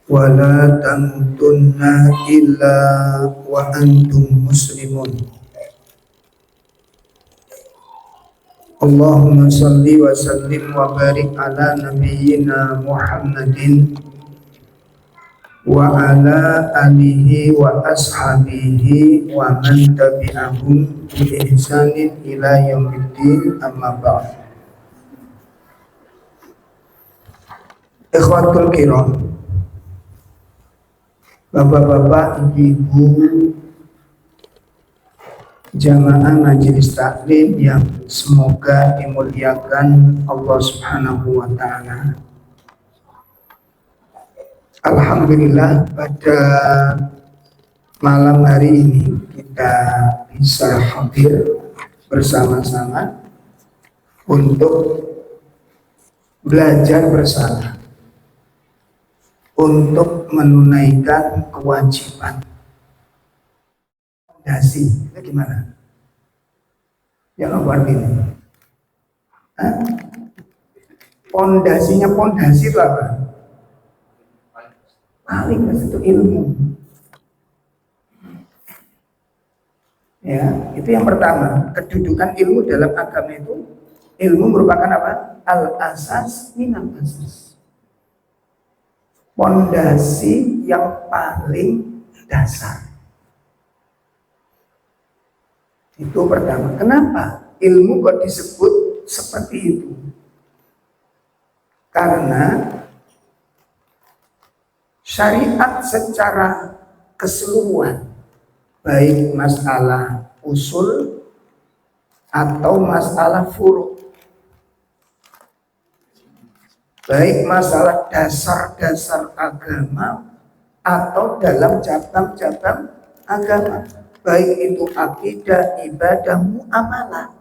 wala tamutunna illa wa antum muslimun. Allahumma salli wa sallim wa barik ala nabiyyina Muhammadin wa ala alihi wa ashabihi wa man tabi'ahum bi ihsanin ila yaumiddin, amma ba'd. Ikhwatul kiram, bapak-bapak, ibu-ibu, jamaah majelis taklim yang semoga dimuliakan Allah Subhanahu wa taala. Alhamdulillah, pada malam hari ini kita bisa hadir bersama-sama untuk belajar bersama, untuk menunaikan kewajiban. Pondasi, itu gimana? Yang apa artinya? Pondasinya, pondasi itu apa? Paling itu ilmu. Ya, itu yang pertama. Kedudukan ilmu dalam agama itu, ilmu merupakan apa? Al-asas minal asas. Pondasi yang paling dasar. Itu pertama. Kenapa ilmu kok disebut seperti itu? Karena syariat secara keseluruhan, baik masalah usul atau masalah furu', baik masalah dasar-dasar agama atau dalam cabang-cabang agama, baik itu akidah, ibadah, muamalah,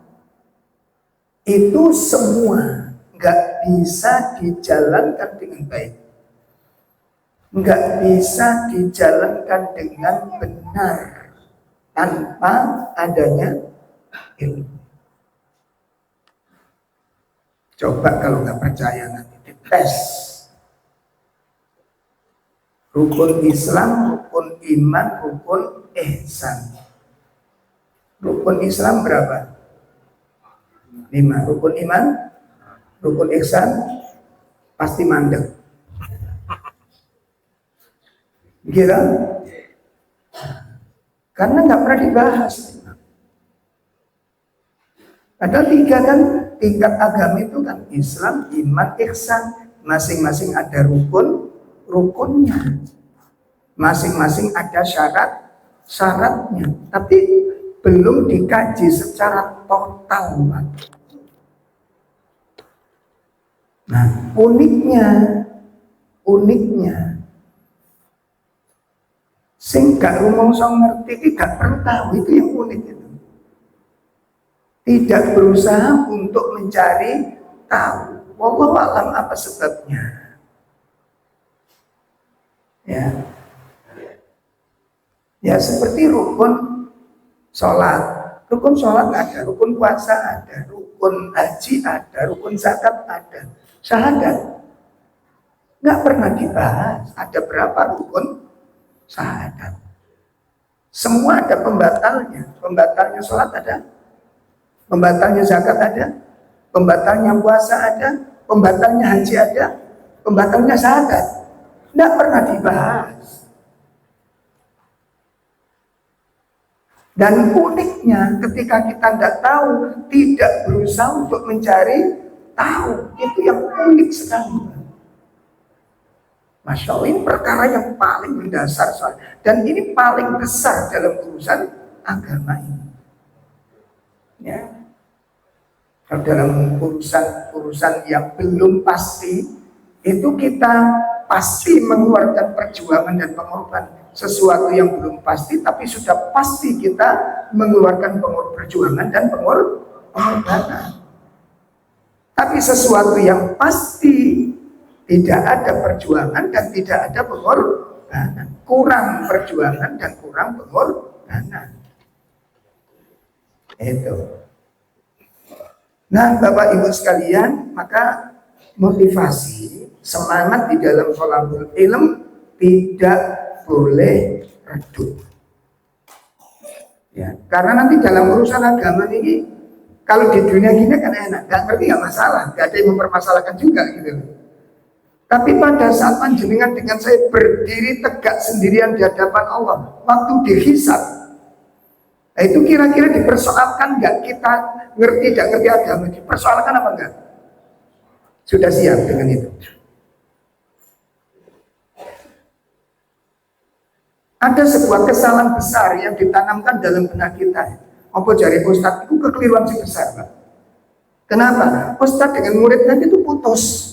itu semua nggak bisa dijalankan dengan baik, nggak bisa dijalankan dengan benar tanpa adanya ilmu. Coba kalau nggak percaya nanti dites. Rukun Islam, rukun iman, rukun ihsan. Rukun Islam berapa? 5. Rukun iman, rukun ihsan pasti mandek. Gila? Karena nggak pernah dibahas. Padahal 3 kan tingkat agama itu kan Islam, iman, ihsan. Masing-masing ada rukunnya. Masing-masing ada syaratnya. Tapi belum dikaji secara total. Nah, uniknya sing gak rumangsa ngerti, gak perlu tahu, itu yang unik itu. Tidak berusaha untuk mencari tahu. Wallahu a'lam apa sebabnya. Ya seperti rukun sholat. Rukun sholat ada, rukun puasa ada, rukun haji ada, rukun zakat ada, syahadat nggak pernah dibahas. Ada berapa rukun syahadat? Semua ada pembatalnya. Pembatalnya sholat ada, pembatalnya zakat ada, pembatalnya puasa ada, pembatalnya haji ada, pembatalnya syahadat. Nggak pernah dibahas. Dan uniknya ketika kita nggak tahu, tidak berusaha untuk mencari tahu, itu yang unik sekali. Masya Allah, ini perkara yang paling mendasar dan ini paling besar dalam urusan agama ini. Ya. Kalau dalam urusan yang belum pasti, itu kita pasti mengeluarkan perjuangan dan pengorbanan. Sesuatu yang belum pasti tapi sudah pasti kita mengeluarkan perjuangan dan pengorbanan. Tapi sesuatu yang pasti tidak ada perjuangan dan tidak ada pengorbanan, kurang perjuangan dan kurang pengorbanan. Itu. Nah, Bapak Ibu sekalian, maka motivasi, semangat di dalam thalabul ilm tidak boleh redup. Ya, karena nanti dalam urusan agama ini, kalau di dunia gini kan enak, nggak ngerti nggak masalah, nggak ada yang mempermasalahkan juga gitu. Tapi pada saat panjenengan dengan saya berdiri tegak sendirian di hadapan Allah, waktu dihisab, nah itu kira-kira dipersoalkan nggak kita ngerti nggak ngerti agama, dipersoalkan apa enggak? Sudah siap dengan itu? Ada sebuah kesalahan besar yang ditanamkan dalam benak kita. Apa jari Ustadz itu kekeliruan sih besar, Pak. Kenapa? Ustadz dengan muridnya itu putus.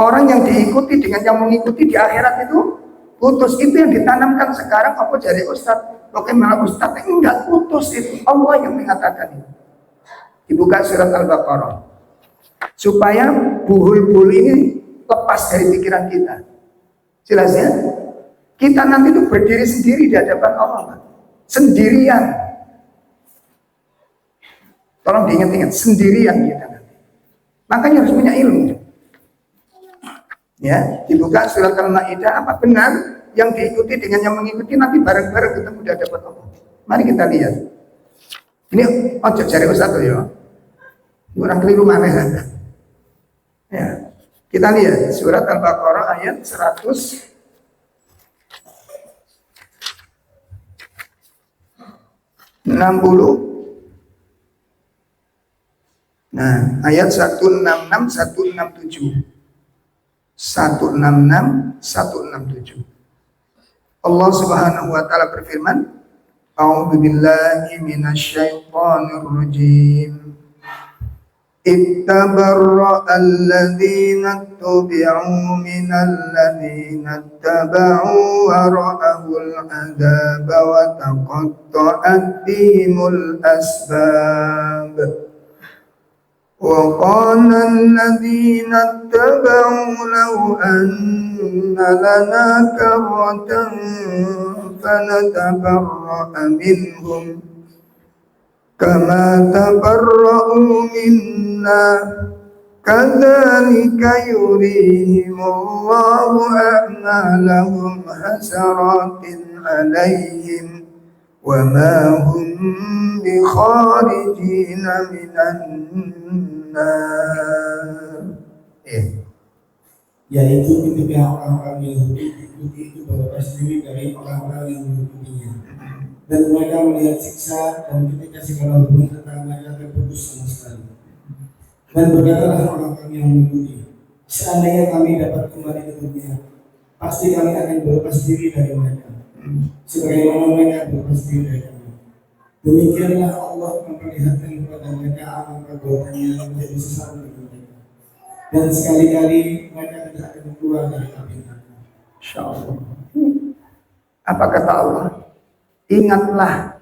Orang yang diikuti dengan yang mengikuti di akhirat itu putus. Itu yang ditanamkan sekarang. Apa jari Ustadz? Bagaimana Ustadz? Enggak putus itu. Allah yang mengatakan itu. Dibuka surat Al-Baqarah. Supaya buhul-buhul ini lepas dari pikiran kita. Jelas ya? Kita nanti itu berdiri sendiri di hadapan Allah, Pak. Sendirian. Tolong diingat-ingat, sendirian kita nanti. Makanya harus punya ilmu. Ya, dibuka surat Al-Maidah, apa benar yang diikuti dengan yang mengikuti nanti bareng-bareng ketemu di hadapan Allah. Mari kita lihat. Ini ojo jari Ustaz ya. Orang keliru mana kan? Ya. Kita lihat surat Al-Baqarah ayat 160. Nah, ayat 166 167. 166 167. Allah Subhanahu wa taala berfirman, A'udzu billahi minasyaitonir rajim. Ittabarra alladhina tubi'u minal ladhina taba'u wa ra'ahul 'adzaba wa taqatta'at bihimul asbab. Wa qala alladhina taba'u law anna lana karratan fanatabarra'a minhum kama tabarra'u minna kadzalika yurihimullahu a'malahum hasaratin 'alaihim wa ma hum bikharijina minan nar. Yaitu ketika orang-orang Yahudi diikuti itu beberapa sendiri dari orang-orang yang mengikutinya. Dan mereka melihat siksa dan ketika segala hubungan antara mereka terputus sama sekali. Dan berkatalah orang-orang yang mengikuti, seandainya kami dapat kembali ke dunia, pasti kami akan berlepas diri dari mereka, sebagaimana mereka berlepas diri dari kami. Demikianlah Allah memperlihatkan kepada mereka amal perbuatannya yang menjadi sesat bagi mereka. Dan sekali-kali mereka tidak akan keluar dari api neraka. Insyaallah. Apa kata Allah? Ingatlah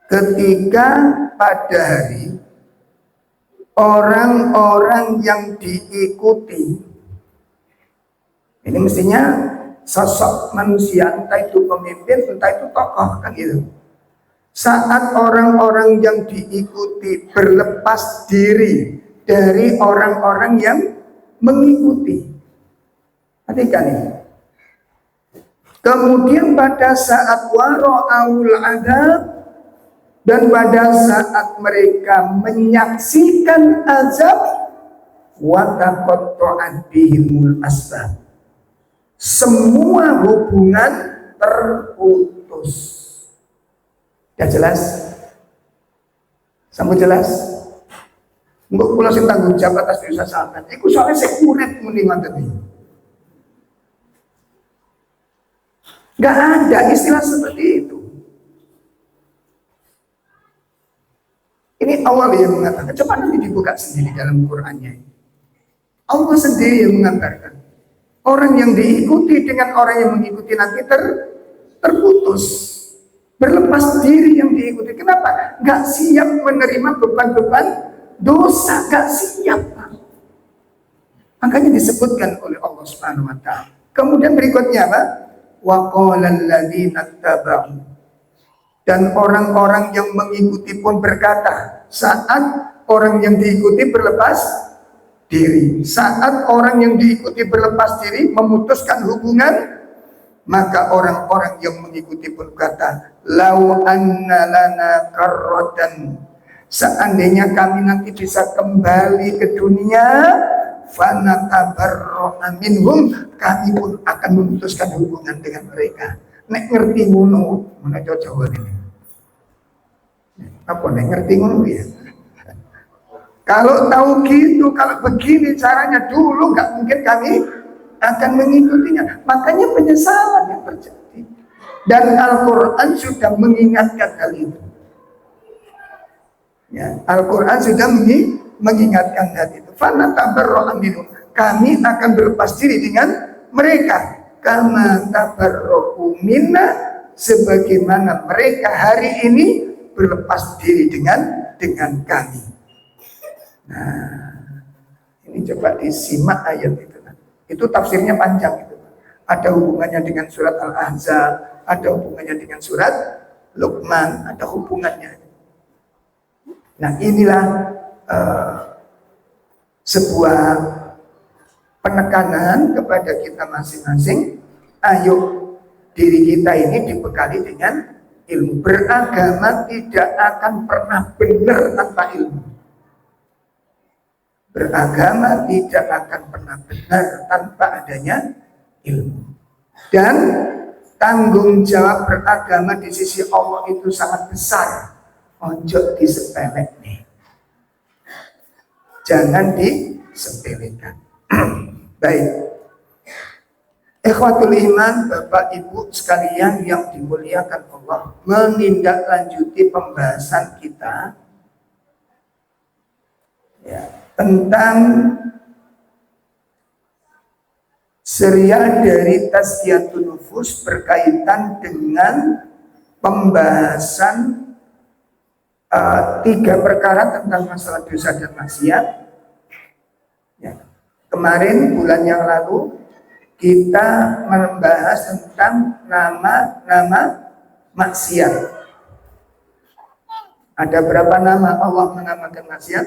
ketika pada hari orang-orang yang diikuti, ini mestinya sosok manusia, entah itu pemimpin, entah itu tokoh, kan gitu. Saat orang-orang yang diikuti berlepas diri dari orang-orang yang mengikuti. Perhatikan ini. Kemudian pada saat wara'aul adab, dan pada saat mereka menyaksikan azab, wa taqatta'at bihimul asbab, semua hubungan terputus. Ya jelas? Sampai jelas? Mbok kula sing tanggung jawab atas dosa sahabat. Iku soalnya sekurit muni ngoten iki. Gak ada istilah seperti itu. Ini Allah yang mengatakan. Coba nanti dibuka sendiri dalam Qur'annya. Allah sendiri yang mengatakan. Orang yang diikuti dengan orang yang mengikuti nanti terputus. Berlepas diri yang diikuti. Kenapa? Gak siap menerima beban-beban dosa. Gak siap. Makanya disebutkan oleh Allah Subhanahu wa ta'ala. Kemudian berikutnya apa? Wa qala alladziina taba'u, dan orang-orang yang mengikuti pun berkata saat orang yang diikuti berlepas diri. Saat orang yang diikuti berlepas diri memutuskan hubungan, maka orang-orang yang mengikuti pun berkata, lau anna lana karratan, seandainya kami nanti bisa kembali ke dunia, fanatabarra'a minhum, kami pun akan memutuskan hubungan dengan mereka. Nek ngerti ngono, mana Jawa ini? Apa nek ngerti ngono ya? Kalau tahu gitu, kalau begini caranya dulu, nggak mungkin kami akan mengikutinya. Makanya penyesalan yang terjadi. Dan Al-Quran sudah mengingatkan hal itu. Ya, Al-Quran sudah mengingatkan hal itu. Fanatabarra'a minhum, kami akan berlepas diri dengan mereka. Kama tabarra'u minna, sebagaimana mereka hari ini berlepas diri dengan kami. Nah, ini coba disimak ayat itu. Itu tafsirnya panjang itu. Ada hubungannya dengan surat Al-Ahzab, ada hubungannya dengan surat Luqman, ada hubungannya. Nah, inilah sebuah penekanan kepada kita masing-masing. Ayo diri kita ini dibekali dengan ilmu. Beragama tidak akan pernah benar tanpa ilmu. Beragama tidak akan pernah benar tanpa adanya ilmu. Dan tanggung jawab beragama di sisi Allah itu sangat besar. Ojo disepelek nih. Jangan disepelekan. Baik. Ikhwatul iman, Bapak Ibu sekalian yang dimuliakan Allah, menindaklanjuti pembahasan kita ya, tentang serial dari Tazkiyatun Nufus berkaitan dengan pembahasan 3 perkara tentang masalah dosa dan maksiat. Ya. Kemarin bulan yang lalu kita membahas tentang nama-nama maksiat. Ada berapa nama Allah menamakan maksiat?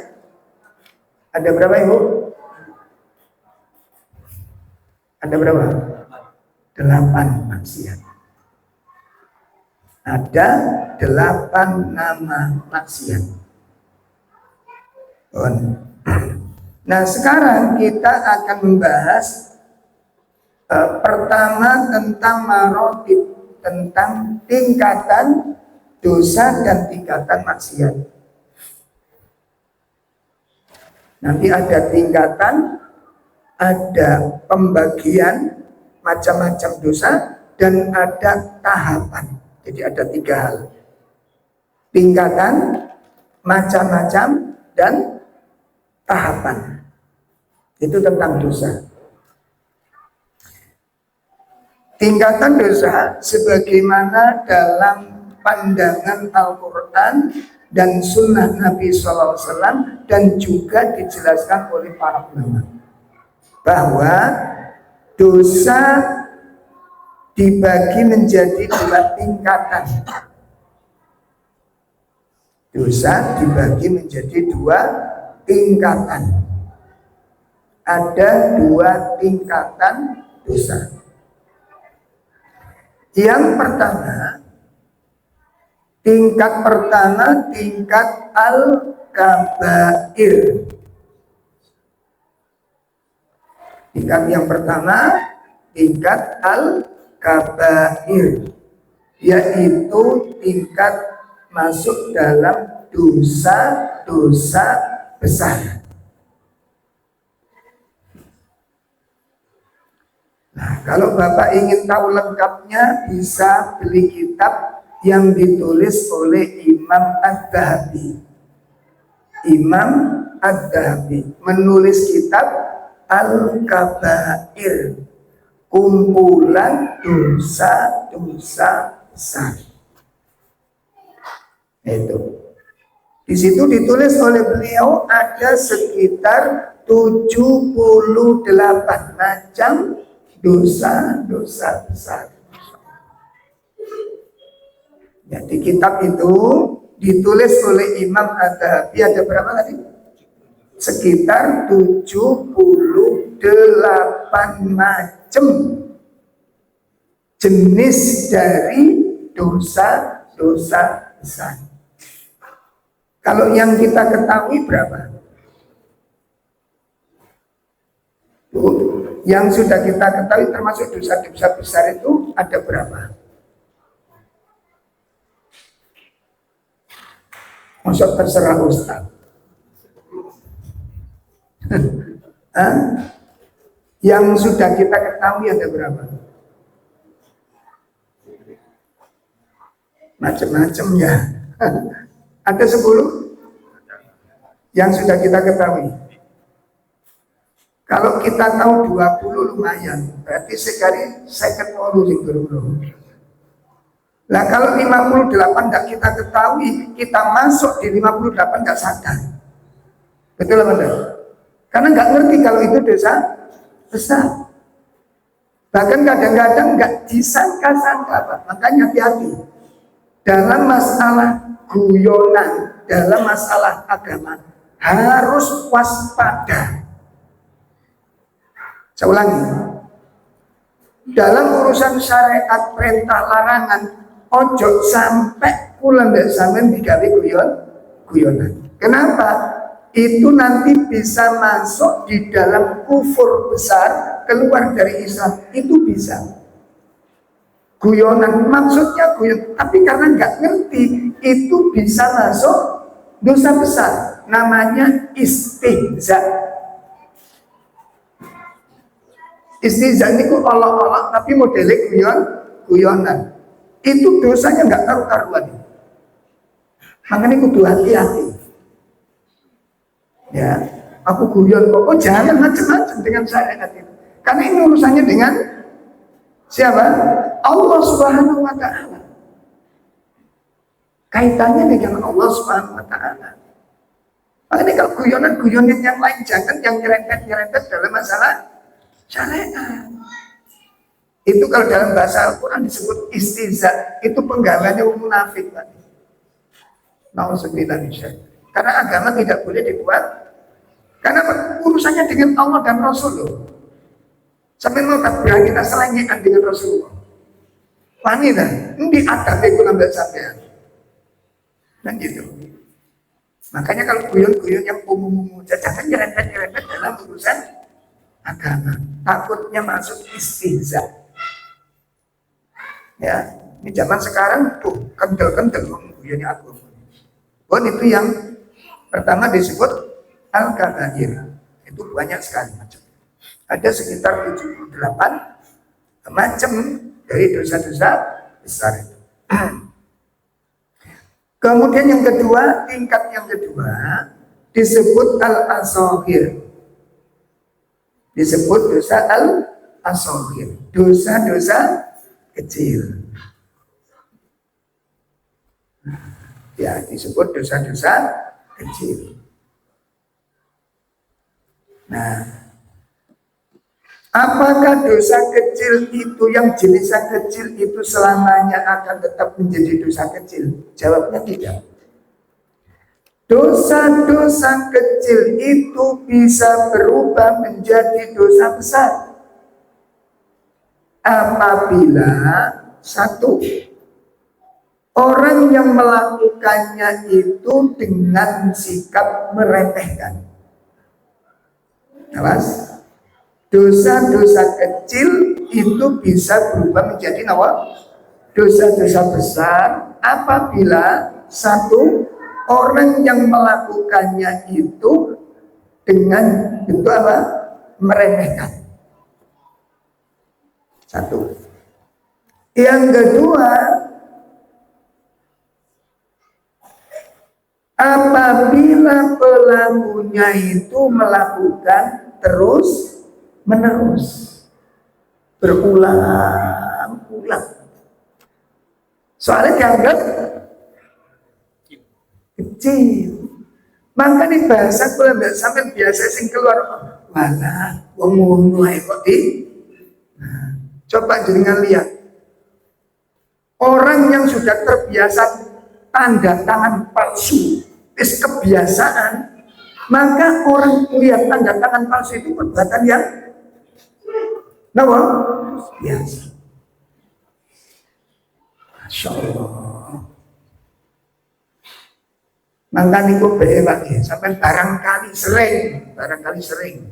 Ada berapa Ibu? Ada berapa? 8 maksiat. Ada 8 nama maksiat. Nah, sekarang kita akan membahas pertama tentang marotib, tentang tingkatan dosa dan tingkatan maksiat. Nanti ada tingkatan, ada pembagian macam-macam dosa, dan ada tahapan. Jadi ada 3 hal. Tingkatan, macam-macam, dan tahapan. Itu tentang dosa. Tingkatan dosa sebagaimana dalam pandangan Al-Quran dan sunnah Nabi SAW, dan juga dijelaskan oleh para ulama, bahwa dosa dibagi menjadi 2 tingkatan. Dosa dibagi menjadi 2 tingkatan. Ada 2 tingkatan dosa. Yang pertama, tingkat pertama, tingkat al-kabair. Tingkat yang pertama, tingkat al-kabair, yaitu tingkat masuk dalam dosa-dosa besar. Nah, kalau Bapak ingin tahu lengkapnya, bisa beli kitab yang ditulis oleh Imam Adz-Dzahabi. Imam Adz-Dzahabi menulis kitab Al-Kabair, kumpulan dosa-dosa besar. Itu. Di situ ditulis oleh beliau ada sekitar 78 macam dosa-dosa besar. Ya, di kitab itu ditulis oleh Imam Adz-Dzahabi ada berapa tadi? sekitar 78 macam jenis dari dosa-dosa besar. Kalau yang kita ketahui berapa? Yang sudah kita ketahui termasuk dosa-dosa besar itu ada berapa? Masuk terserah Ustaz. Yang sudah kita ketahui ada berapa? Macam-macam ya. Ada 10 yang sudah kita ketahui. Kalau kita tahu 20 lumayan, berarti sekali saya ketemu guru. Nah kalau 58 tidak kita ketahui, kita masuk di 58 tidak sadar. Betul apa enggak? Karena nggak ngerti kalau itu dosa besar. Bahkan kadang-kadang nggak disangka-sangka, Pak. Makanya hati-hati dalam masalah guyonan, dalam masalah agama harus waspada. Saya ulangi, dalam urusan syariat perintah larangan, ojo sampai pulang dari sampean digawe guyonan. Kenapa? Itu nanti bisa masuk di dalam kufur besar, keluar dari Islam. Itu bisa. Guyonan maksudnya guyon, tapi karena nggak ngerti, itu bisa masuk dosa besar. Namanya istihza. Istihza ini kok olok-olok tapi modelnya guyonan. Itu dosanya nggak karu-karuan. Makanya kudu hati-hati. Ya, aku guyon kok. Oh jangan macam-macam dengan syariat itu. Karena ini urusannya dengan siapa? Allah Subhanahu wa Ta'ala. Kaitannya dengan Allah Subhanahu wa Ta'ala. Makanya kalau guyonan yang lain jangan yang nyerempet dalam masalah syariat. Itu kalau dalam bahasa Al-Quran disebut istihza, itu penggalannya munafik tadi. Nauzubillah min syarri. Karena agama tidak boleh dibuat, karena urusannya dengan Allah dan Rasulullah. Sampai mau bilang kita selengean dengan Rasulullah. Wanita, ini adab itu ngambil sampean. Dan gitu. Makanya kalau guyon-guyon yang umum-umum, jangan nyerempet-nyerempet dalam urusan agama. Takutnya masuk istihza. Ya, ini zaman sekarang tuh kendel-kendel mengguyoni agama. Oh, itu yang pertama disebut al-kabair. Itu banyak sekali macam. Ada sekitar 78 macam dari dosa-dosa besar itu. Kemudian yang kedua, tingkat yang kedua disebut al-asghir. Disebut dosa al-asghir, dosa-dosa kecil. Ya, disebut dosa-dosa kecil. Nah, apakah dosa kecil itu yang jenisnya kecil itu selamanya akan tetap menjadi dosa kecil? Jawabnya tidak. Dosa-dosa kecil itu bisa berubah menjadi dosa besar apabila satu, orang yang melakukannya itu dengan sikap meremehkan. Jelas? Dosa-dosa kecil itu bisa berubah menjadi dosa-dosa besar apabila satu, orang yang melakukannya itu dengan bentuk apa? Meremehkan. Satu. Yang kedua, apabila pelakunya itu melakukan terus menerus, berulang-ulang. Soalnya dianggap kecil. Maka di bahasa kula mbak sampai biasa sing keluar mana wong ngono ae kok di. Nah, coba jenengan lihat. Orang yang sudah terbiasa tanda tangan palsu, kebiasaan, Maka orang lihat tanda tangan palsu itu perbuatan yang biasa. Masya Allah. Maka niku lagi sampai barangkali sering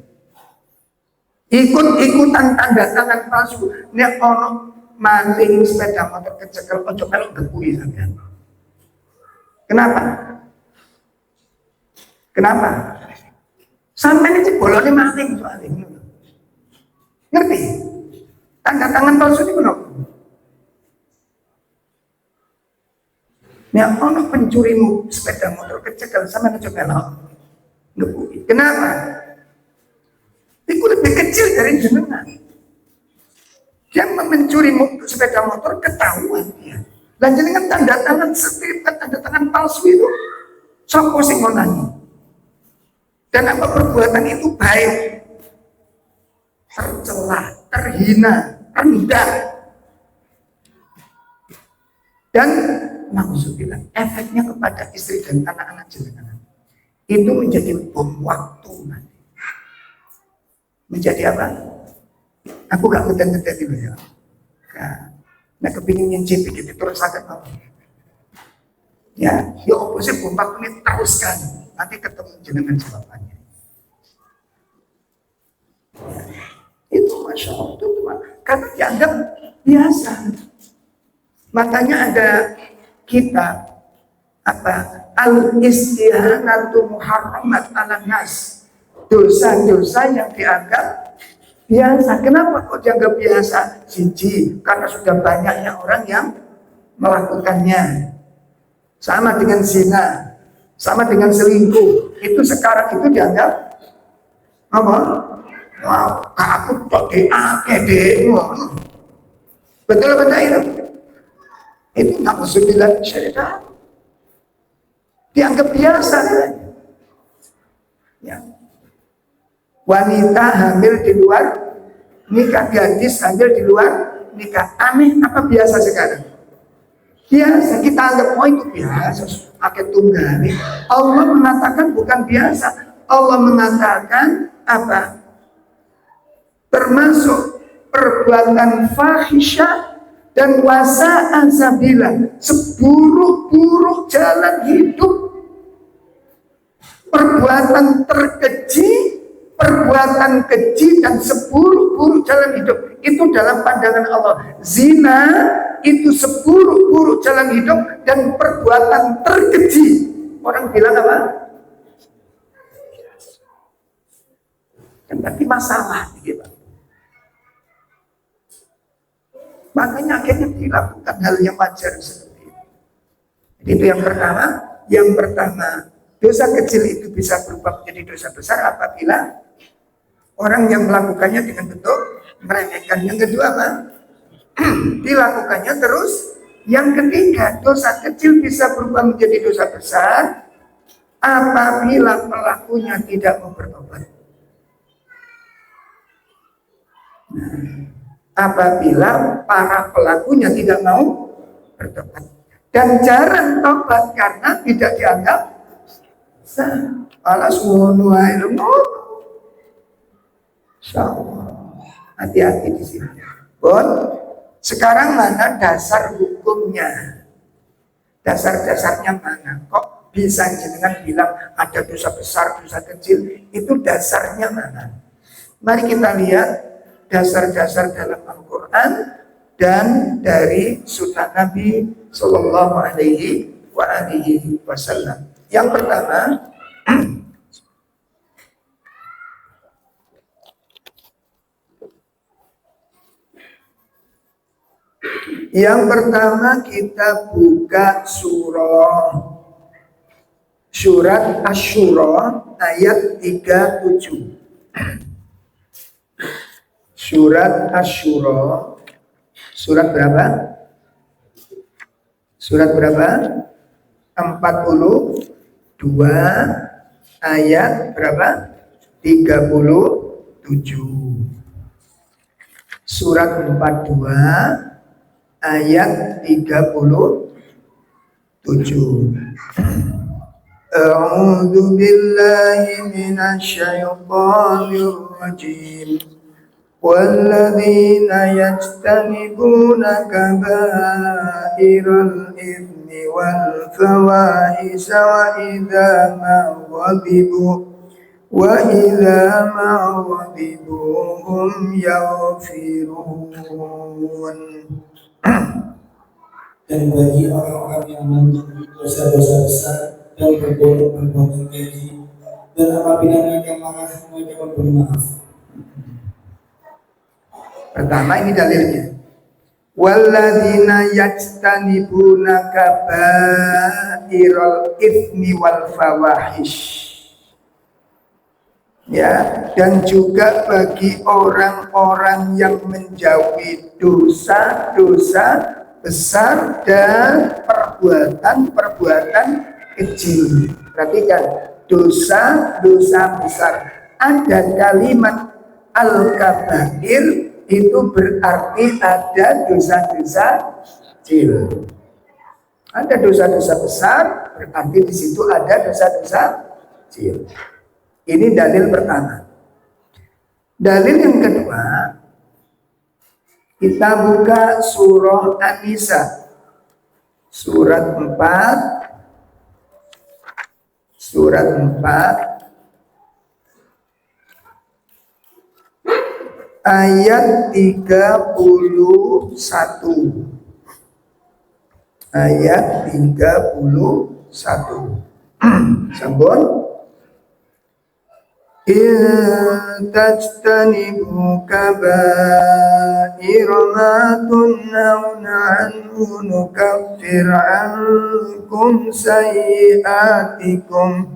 ikut-ikutan tanda tangan palsu. Nek ono maling sepeda motor kecekel ojo melok dekui sampean. Kenapa? Sampai ini bolone maling soalnya. Ngerti? Tanda tangan palsu itu kenapa? Ya ono pencuri sepeda motor kecekel sama ojo melok dekui. Kenapa? Itu lebih kecil dari jenengan. Dia mencuri sepeda motor ketahuan dia. Dan jenengan tanda tangan sertifikat tanda tangan palsu itu sopo sing ngonani. Dan apa perbuatan itu baik, tercela, terhina, rendah. Dan maksudnya efeknya kepada istri dan anak-anak jenengan itu menjadi bom waktu nanti. Menjadi apa? Aku gak ngeten-ngeten dulu ya. Nah kepingin nyincipi gitu terus agak apa? Ya apa sih bom waktu ini teruskan. Nanti ketemu jenengan jawabannya. Ya, itu Masya Allah itu karena dianggap biasa. Makanya ada kitab al-istihanatu muharramat ala nas, dosa-dosa yang dianggap biasa. Kenapa kok dianggap biasa? Siji, karena sudah banyaknya orang yang melakukannya. Sama dengan zina, sama dengan selingkuh. Itu sekarang itu dianggap apa? Wow, aku kok betul itu? Itu nggak maksudnya syariat. Dianggap biasa. Ya. Wanita hamil di luar nikah, gadis hamil di luar nikah. Aneh apa biasa sekarang? Biasa, kita anggap itu biasa. Akad tunggal. Allah mengatakan bukan biasa. Allah mengatakan apa? Termasuk perbuatan fahisyah dan wasa'an sabila, seburuk-buruk jalan hidup, perbuatan terkeji, perbuatan keji dan seburuk-buruk jalan hidup itu dalam pandangan Allah. Zina itu seburuk-buruk jalan hidup dan perbuatan terkeji. Orang bilang apa? Kan berarti masalah gitu. Makanya akhirnya dilakukan hal yang wajar seperti itu. Jadi itu yang pertama. Yang pertama, dosa kecil itu bisa berubah menjadi dosa besar apabila orang yang melakukannya dengan bentuk meremehkan. Yang kedua apa? Dilakukannya terus. Yang ketiga, dosa kecil bisa berubah menjadi dosa besar apabila pelakunya tidak mau bertobat. Apabila para pelakunya tidak mau bertobat dan jarang tobat karena tidak dianggap sah. Alas ngono ae lho. Insyaallah. Hati-hati di sini. Bon, sekarang mana dasar hukumnya? Dasar-dasarnya mana? Kok bisa jenengan bilang ada dosa besar, dosa kecil? Itu dasarnya mana? Mari kita lihat dasar-dasar dalam Al-Quran dan dari sunnah Nabi Sallallahu Alaihi Wasallam. Yang pertama, kita buka surat Asy-Syura ayat 37. Surat Asy-Syura, surat berapa? Surat berapa? 42 ayat berapa? 37. Surat 42 ayat 37. أعوذ بالله من الشيطان الرجيم والذين يجتنبون كبائر الإثم والفواحش وإذا ما غضبوا هم يغفرون. Dan bagi orang-orang yang melakukan dosa-dosa besar dan berbuat perbuatan keji, dan apabila mereka marah, mereka memberi maaf. Pertama ini dalilnya. Walladzina yajtanibuna kabairal itsmi wal fawahish. Ya, dan juga bagi orang-orang yang menjauhi dosa-dosa besar dan perbuatan-perbuatan kecil. Perhatikan, dosa-dosa besar. Ada kalimat al-kabair itu berarti ada dosa-dosa kecil. Ada dosa-dosa besar, berarti di situ ada dosa-dosa kecil. Ini dalil pertama. Dalil yang kedua, kita buka surah An-Nisa surat 4 ayat 31. Ayat 31. Sampun. In tajtanibu kaba'ira ma tunhauna anhu nukaffir ankum sayyi'atikum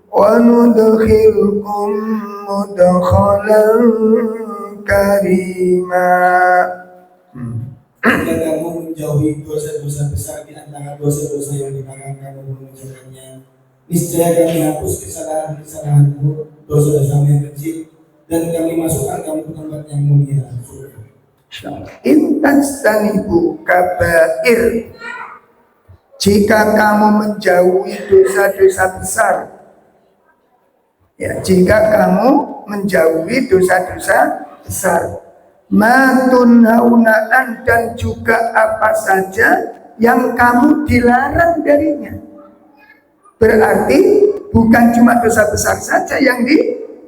wa nudkhilkum mudkhalan karima. Jika kamu menjauhi dosa-dosa besar di antara dosa-dosa yang dilarang kamu mengerjakannya, niscaya kami hapus kesalahan-kesalahanmu, dosa-dosa yang kecil, dan kami masukkan kamu ke tempat yang mulia. Intastanibu kabair. Jika kamu menjauhi dosa-dosa besar, ya, jika kamu menjauhi dosa-dosa besar, matunhaunaan, dan juga apa saja yang kamu dilarang darinya. Berarti bukan cuma dosa besar saja yang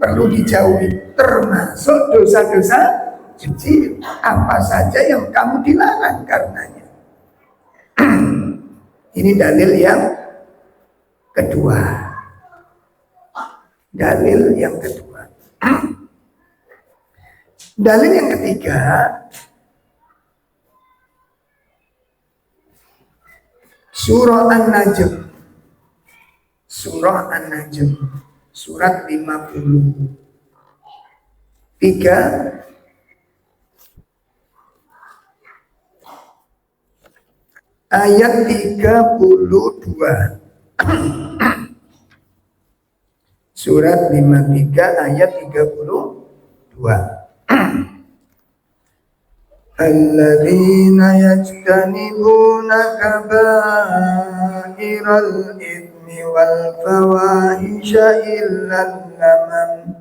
perlu dijauhi, termasuk dosa-dosa kecil, apa saja yang kamu dilarang karenanya. Ini dalil yang kedua. Dalil yang kedua. Dalil yang ketiga, surah An-Najm. Surah An-Najm, surat 53 ayat 32. Surat 53 ayat 32. Alladzina yajtanibuna kabairal itsmi wal fawahisha illal lamam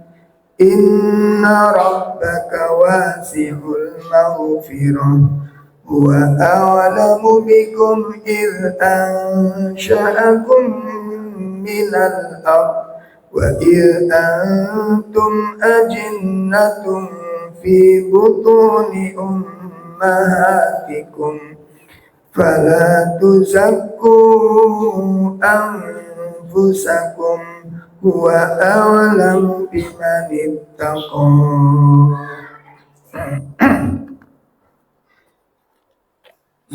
inna rabbaka wasi'ul maghfirah huwa a'lamu bikum idh ansha'akum minal ardh wa idh antum ajinnatun fi butuni ummahatikum fala tuzakku anfusakum huwa a'lamu biman ittaqa.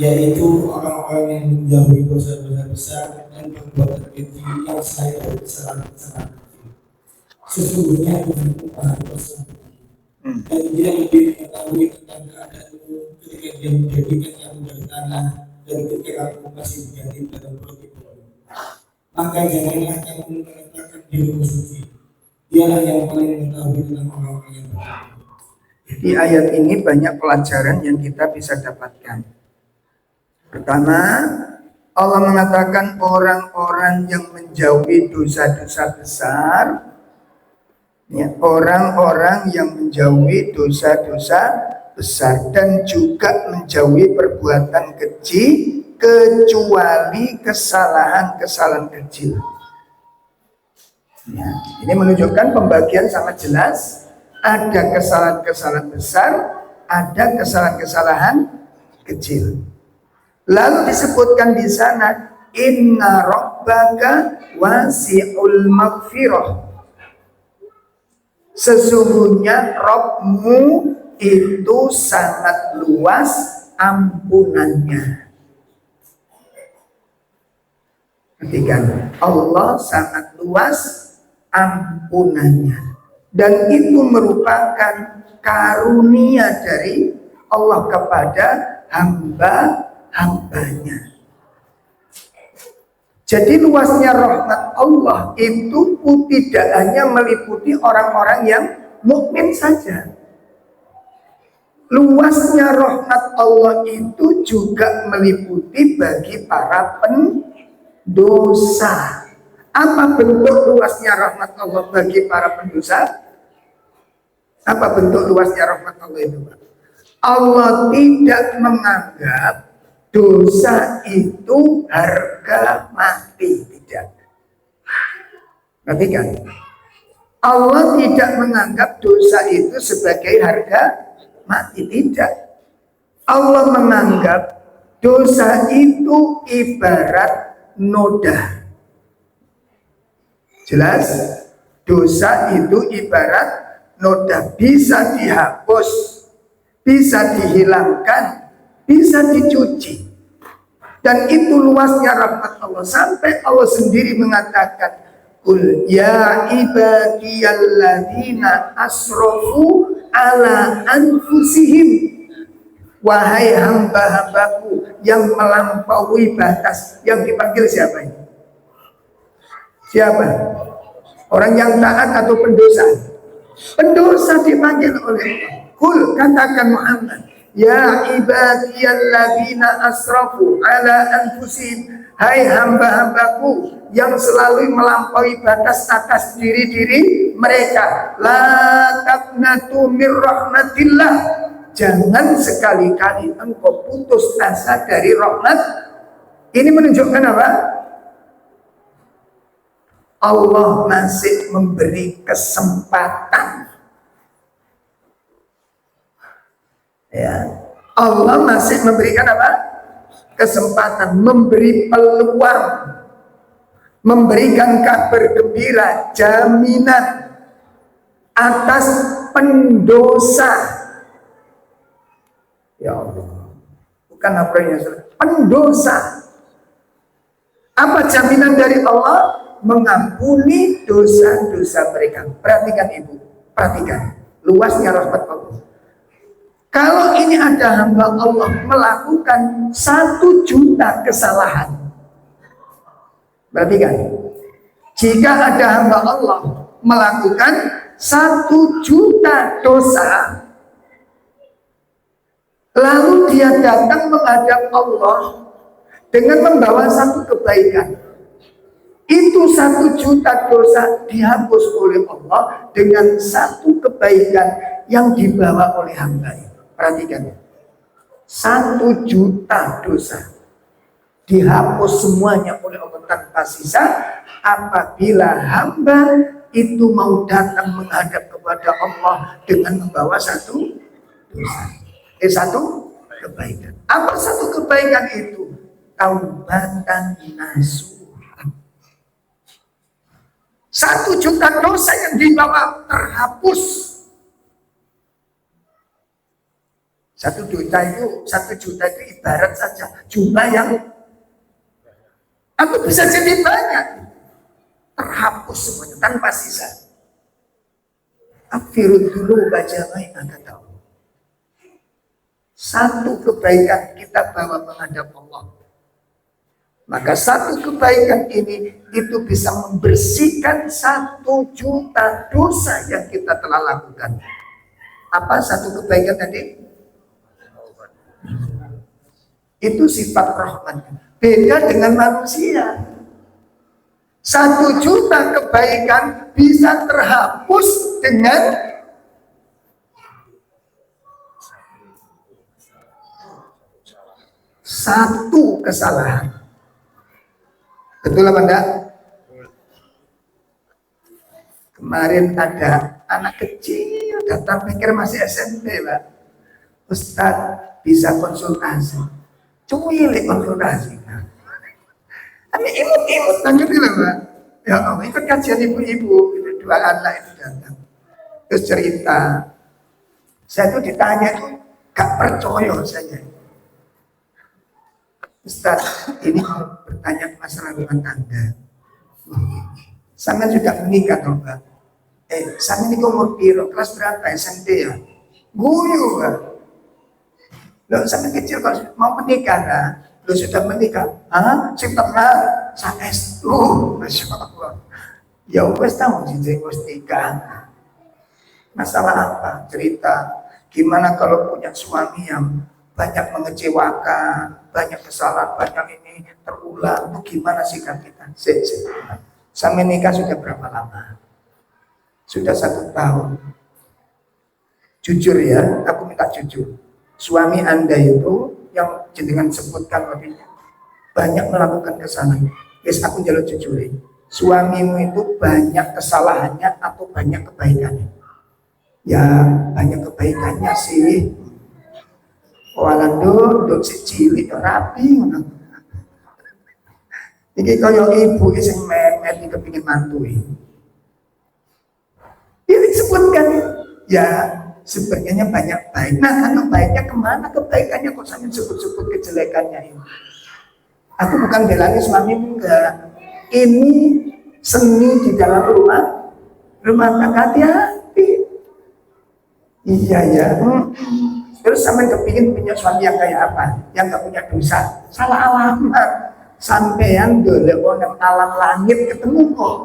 Yaitu orang-orang yang menjauhi dosa-dosa besar dan perbuatan keji yang saya dari kesalahan-kesalahan kecil. Sesungguhnya Tuhan Maha Kuasa dan Dia lebih mengetahui tentang keadaanmu ketika Dia menjadikan kamu dari tanah dan ketika kamu masih berada dalam perut ibumu. Maka janganlah kamu meletakkan dirimu suci. Dialah yang paling mengetahui tentang orang-orang yang bertakwa. Di ayat ini banyak pelajaran yang kita bisa dapatkan. Pertama, Allah mengatakan orang-orang yang menjauhi dosa-dosa besar, ya, orang-orang yang menjauhi dosa-dosa besar dan juga menjauhi perbuatan keji kecuali kesalahan-kesalahan kecil. Ya, ini menunjukkan pembagian sangat jelas. Ada kesalahan-kesalahan besar, ada kesalahan-kesalahan kecil. Lalu disebutkan di sana, inna rabbaka wasi'ul maghfirah. Sesungguhnya Rabbmu itu sangat luas ampunannya. Perhatikan, Allah sangat luas ampunannya. Dan itu merupakan karunia dari Allah kepada hamba-hambanya. Jadi luasnya rahmat Allah itu tidak hanya meliputi orang-orang yang mukmin saja. Luasnya rahmat Allah itu juga meliputi bagi para pendosa. Apa bentuk luasnya rahmat Allah bagi para pendosa? Apa bentuk luasnya rahmat Allah itu, Pak? Allah tidak menganggap dosa itu harga mati, tidak. Perhatikan, Allah tidak menganggap dosa itu sebagai harga mati, tidak. Allah menganggap dosa itu ibarat noda. Jelas? Dosa itu ibarat noda, bisa dihapus, bisa dihilangkan, bisa dicuci. Dan itu luasnya rahmat Allah. Sampai Allah sendiri mengatakan, Qul ya ibadiyalladzina asrafu ala anfusihim. Wahai hamba-hambaku yang melampaui batas. Yang dipanggil siapa ini? Siapa? Orang yang taat atau pendosa? Pendosa dipanggil oleh Allah. Qul, katakan Muhammad, ya ibadiyalladzina asrafu ala anfusihim. Hai hamba-hambaku yang selalu melampaui batas atas diri-diri mereka. La taqnatu mir rahmatillah. Jangan sekali-kali engkau putus asa dari rahmat. Ini menunjukkan apa? Allah masih memberi kesempatan. Ya, Allah masih memberikan apa? Kesempatan, memberi peluang, memberikan kabar gembira, jaminan atas pendosa. Ya Allah, bukan apa yang pendosa. Apa jaminan dari Allah? Mengampuni dosa-dosa mereka. Perhatikan Ibu, perhatikan luasnya rahmat Allah. Kalau ini ada hamba Allah melakukan 1 juta kesalahan, perhatikan, jika ada hamba Allah melakukan 1 juta dosa, lalu dia datang menghadap Allah dengan membawa 1 kebaikan, itu 1 juta dosa dihapus oleh Allah dengan 1 kebaikan yang dibawa oleh hamba itu. Perhatikan, 1 juta dosa dihapus semuanya oleh Allah tanpa sisa apabila hamba itu mau datang menghadap kepada Allah dengan membawa 1 dosa. 1 kebaikan. Apa 1 kebaikan itu? Taubatan nasuha. 1 juta dosa yang dibawa terhapus. 1 juta itu ibarat saja jumlah yang aku bisa jadi banyak, terhapus semuanya tanpa sisa. Akhirul dulu baca baik kata Allah. 1 kebaikan kita bawa menghadap Allah. Maka 1 kebaikan ini itu bisa membersihkan 1 juta dosa yang kita telah lakukan. Apa satu kebaikan tadi? Itu sifat rahmat. Beda dengan manusia. 1 juta kebaikan bisa terhapus dengan satu kesalahan. Betul apa enggak? Kemarin ada anak kecil datang, pikir masih SMP, Pak. Ustadz, bisa konsultasi. Cuilik konsultasi. Kami imut-imut lanjut dulu, Pak. Ya Allah, ikut kajian ibu-ibu, itu 2 anak itu datang. Terus cerita. Saya tuh ditanya tuh gak percaya saya. Ustaz, ini mau bertanya masalah rumah tangga. Sama sudah menikah toh, Pak? Sama ini umur piro, kelas berapa, SMP ya? Guyu, Pak. Loh, sama kecil kalau mau menikah, nah. Loh, sudah menikah? Ah, sebentar, saya S2, Masya Allah. Ya, wes tahu sih, wes nikah. Masalah apa? Cerita. Gimana kalau punya suami yang banyak mengecewakan, banyak kesalahan, banyak ini terulang, gimana sikap kita? Sampai nikah sudah berapa lama? Sudah 1 tahun. Jujur ya, aku minta jujur. Suami Anda itu yang jenengan sebutkan tadi banyak melakukan kesalahan. Yes, aku jalur jujurin. Suamimu itu banyak kesalahannya atau banyak kebaikannya? Ya, banyak kebaikannya sih. Walando nduk sik cilik rapi ngono. Iki kaya ibu sing memet iki kepengin mantui. Ini disebutkan ya sebenarnya banyak baik. Nah, kalau baiknya kemana? Kebaikannya kok sampai sebut-sebut kejelekannya ini. Aku bukan belani suamimu, enggak. Ini seni di dalam rumah tangga, hati-hati. Iya ya. Terus sampai kepingin punya suami yang kayak apa? Yang gak punya dosa. Salah alamat. Sampean golek nang alam langit ketemu kok.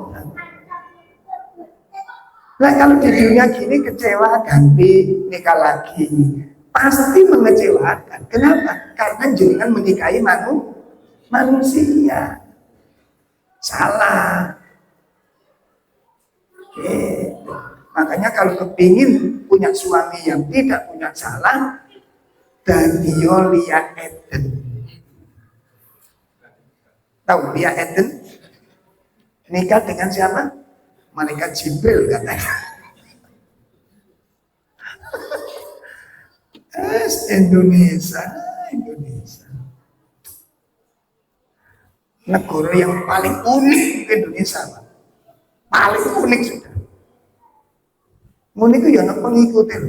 Nah, kalau di dunia gini kecewa ganti nikah lagi. Pasti mengecewakan. Kenapa? Karena jenengan menikahi manusia. Salah. Makanya kalau kepingin punya suami yang tidak punya salah, dan dia Lia Eden. Tahu Lia Eden? Nikah dengan siapa? Malaikat Jibril katanya. Indonesia. Negara yang paling unik di Indonesia, Pak. Paling unik sudah. Unik itu ya anak pengikutin.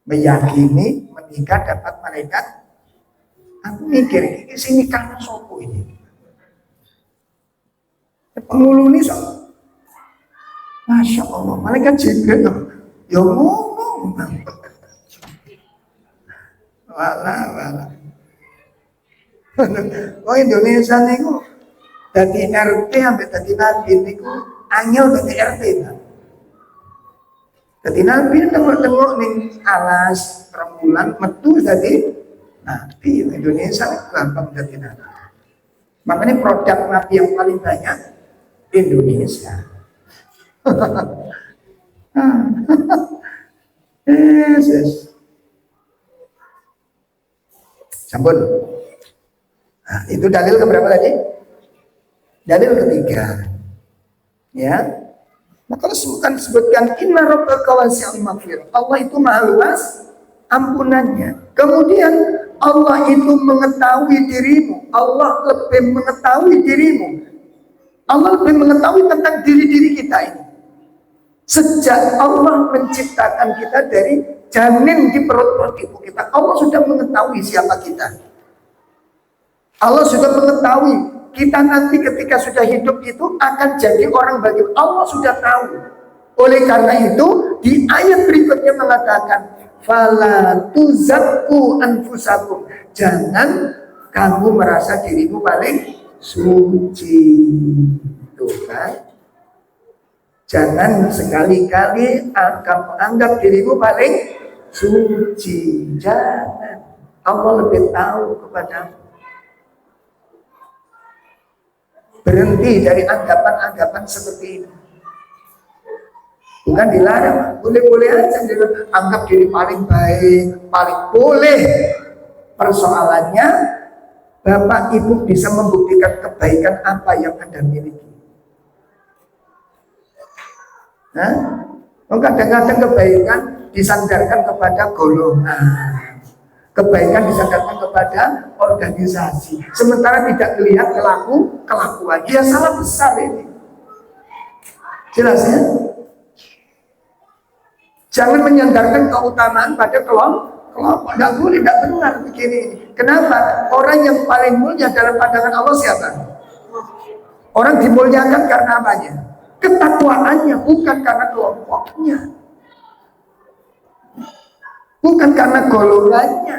Meyakini menikah dapat malaikat. Aku mikir ini sini karena sopo ini. Penghulu ini so. Masya Allah, malaikat Jibril ya ngomong. Wala. Oh, Indonesia niku dadi RT sampai dadi nabi niku angel dadi RT. Dadi nabi tengok-tengok ning alas rembulan metu dadi nabi. Indonesia gampang dadi nabi. Makanya produk nabi yang paling banyak Indonesia. Yes. Sampun. Nah, itu dalil keberapa tadi? Dalil ketiga. Ya. Nah, kalau sebutkan inna rabbaka wasi'ul maghfirah. Allah itu maha luas ampunannya. Kemudian Allah itu mengetahui dirimu. Allah lebih mengetahui dirimu. Allah lebih mengetahui tentang diri-diri kita ini. Sejak Allah menciptakan kita dari janin di perut ibu kita, Allah sudah mengetahui siapa kita. Allah sudah mengetahui kita nanti ketika sudah hidup itu akan jadi orang bagi Allah, sudah tahu. Oleh karena itu di ayat berikutnya mengatakan fala tuzakku anfusakum, jangan kamu merasa dirimu paling suci. Tuh kan. Jangan sekali-kali anggap dirimu paling suci. Jangan. Allah lebih tahu kepadamu. Berhenti dari anggapan-anggapan seperti ini. Bukan dilarang, boleh-boleh aja anggap diri paling baik, paling boleh. Persoalannya, Bapak Ibu bisa membuktikan kebaikan apa yang Anda miliki. Kadang-kadang kebaikan disandarkan kepada golongan, kebaikan disandarkan kepada organisasi, sementara tidak melihat kelakuan. Ya salah besar ini. Jelas ya? Jangan menyandarkan keutamaan pada kelompok. Tidak boleh, tidak benar begini. Kenapa? Orang yang paling mulia dalam pandangan Allah siapa? Orang dimuliakan karena apanya? Ketakwaannya, bukan karena kelompoknya, bukan karena golongannya.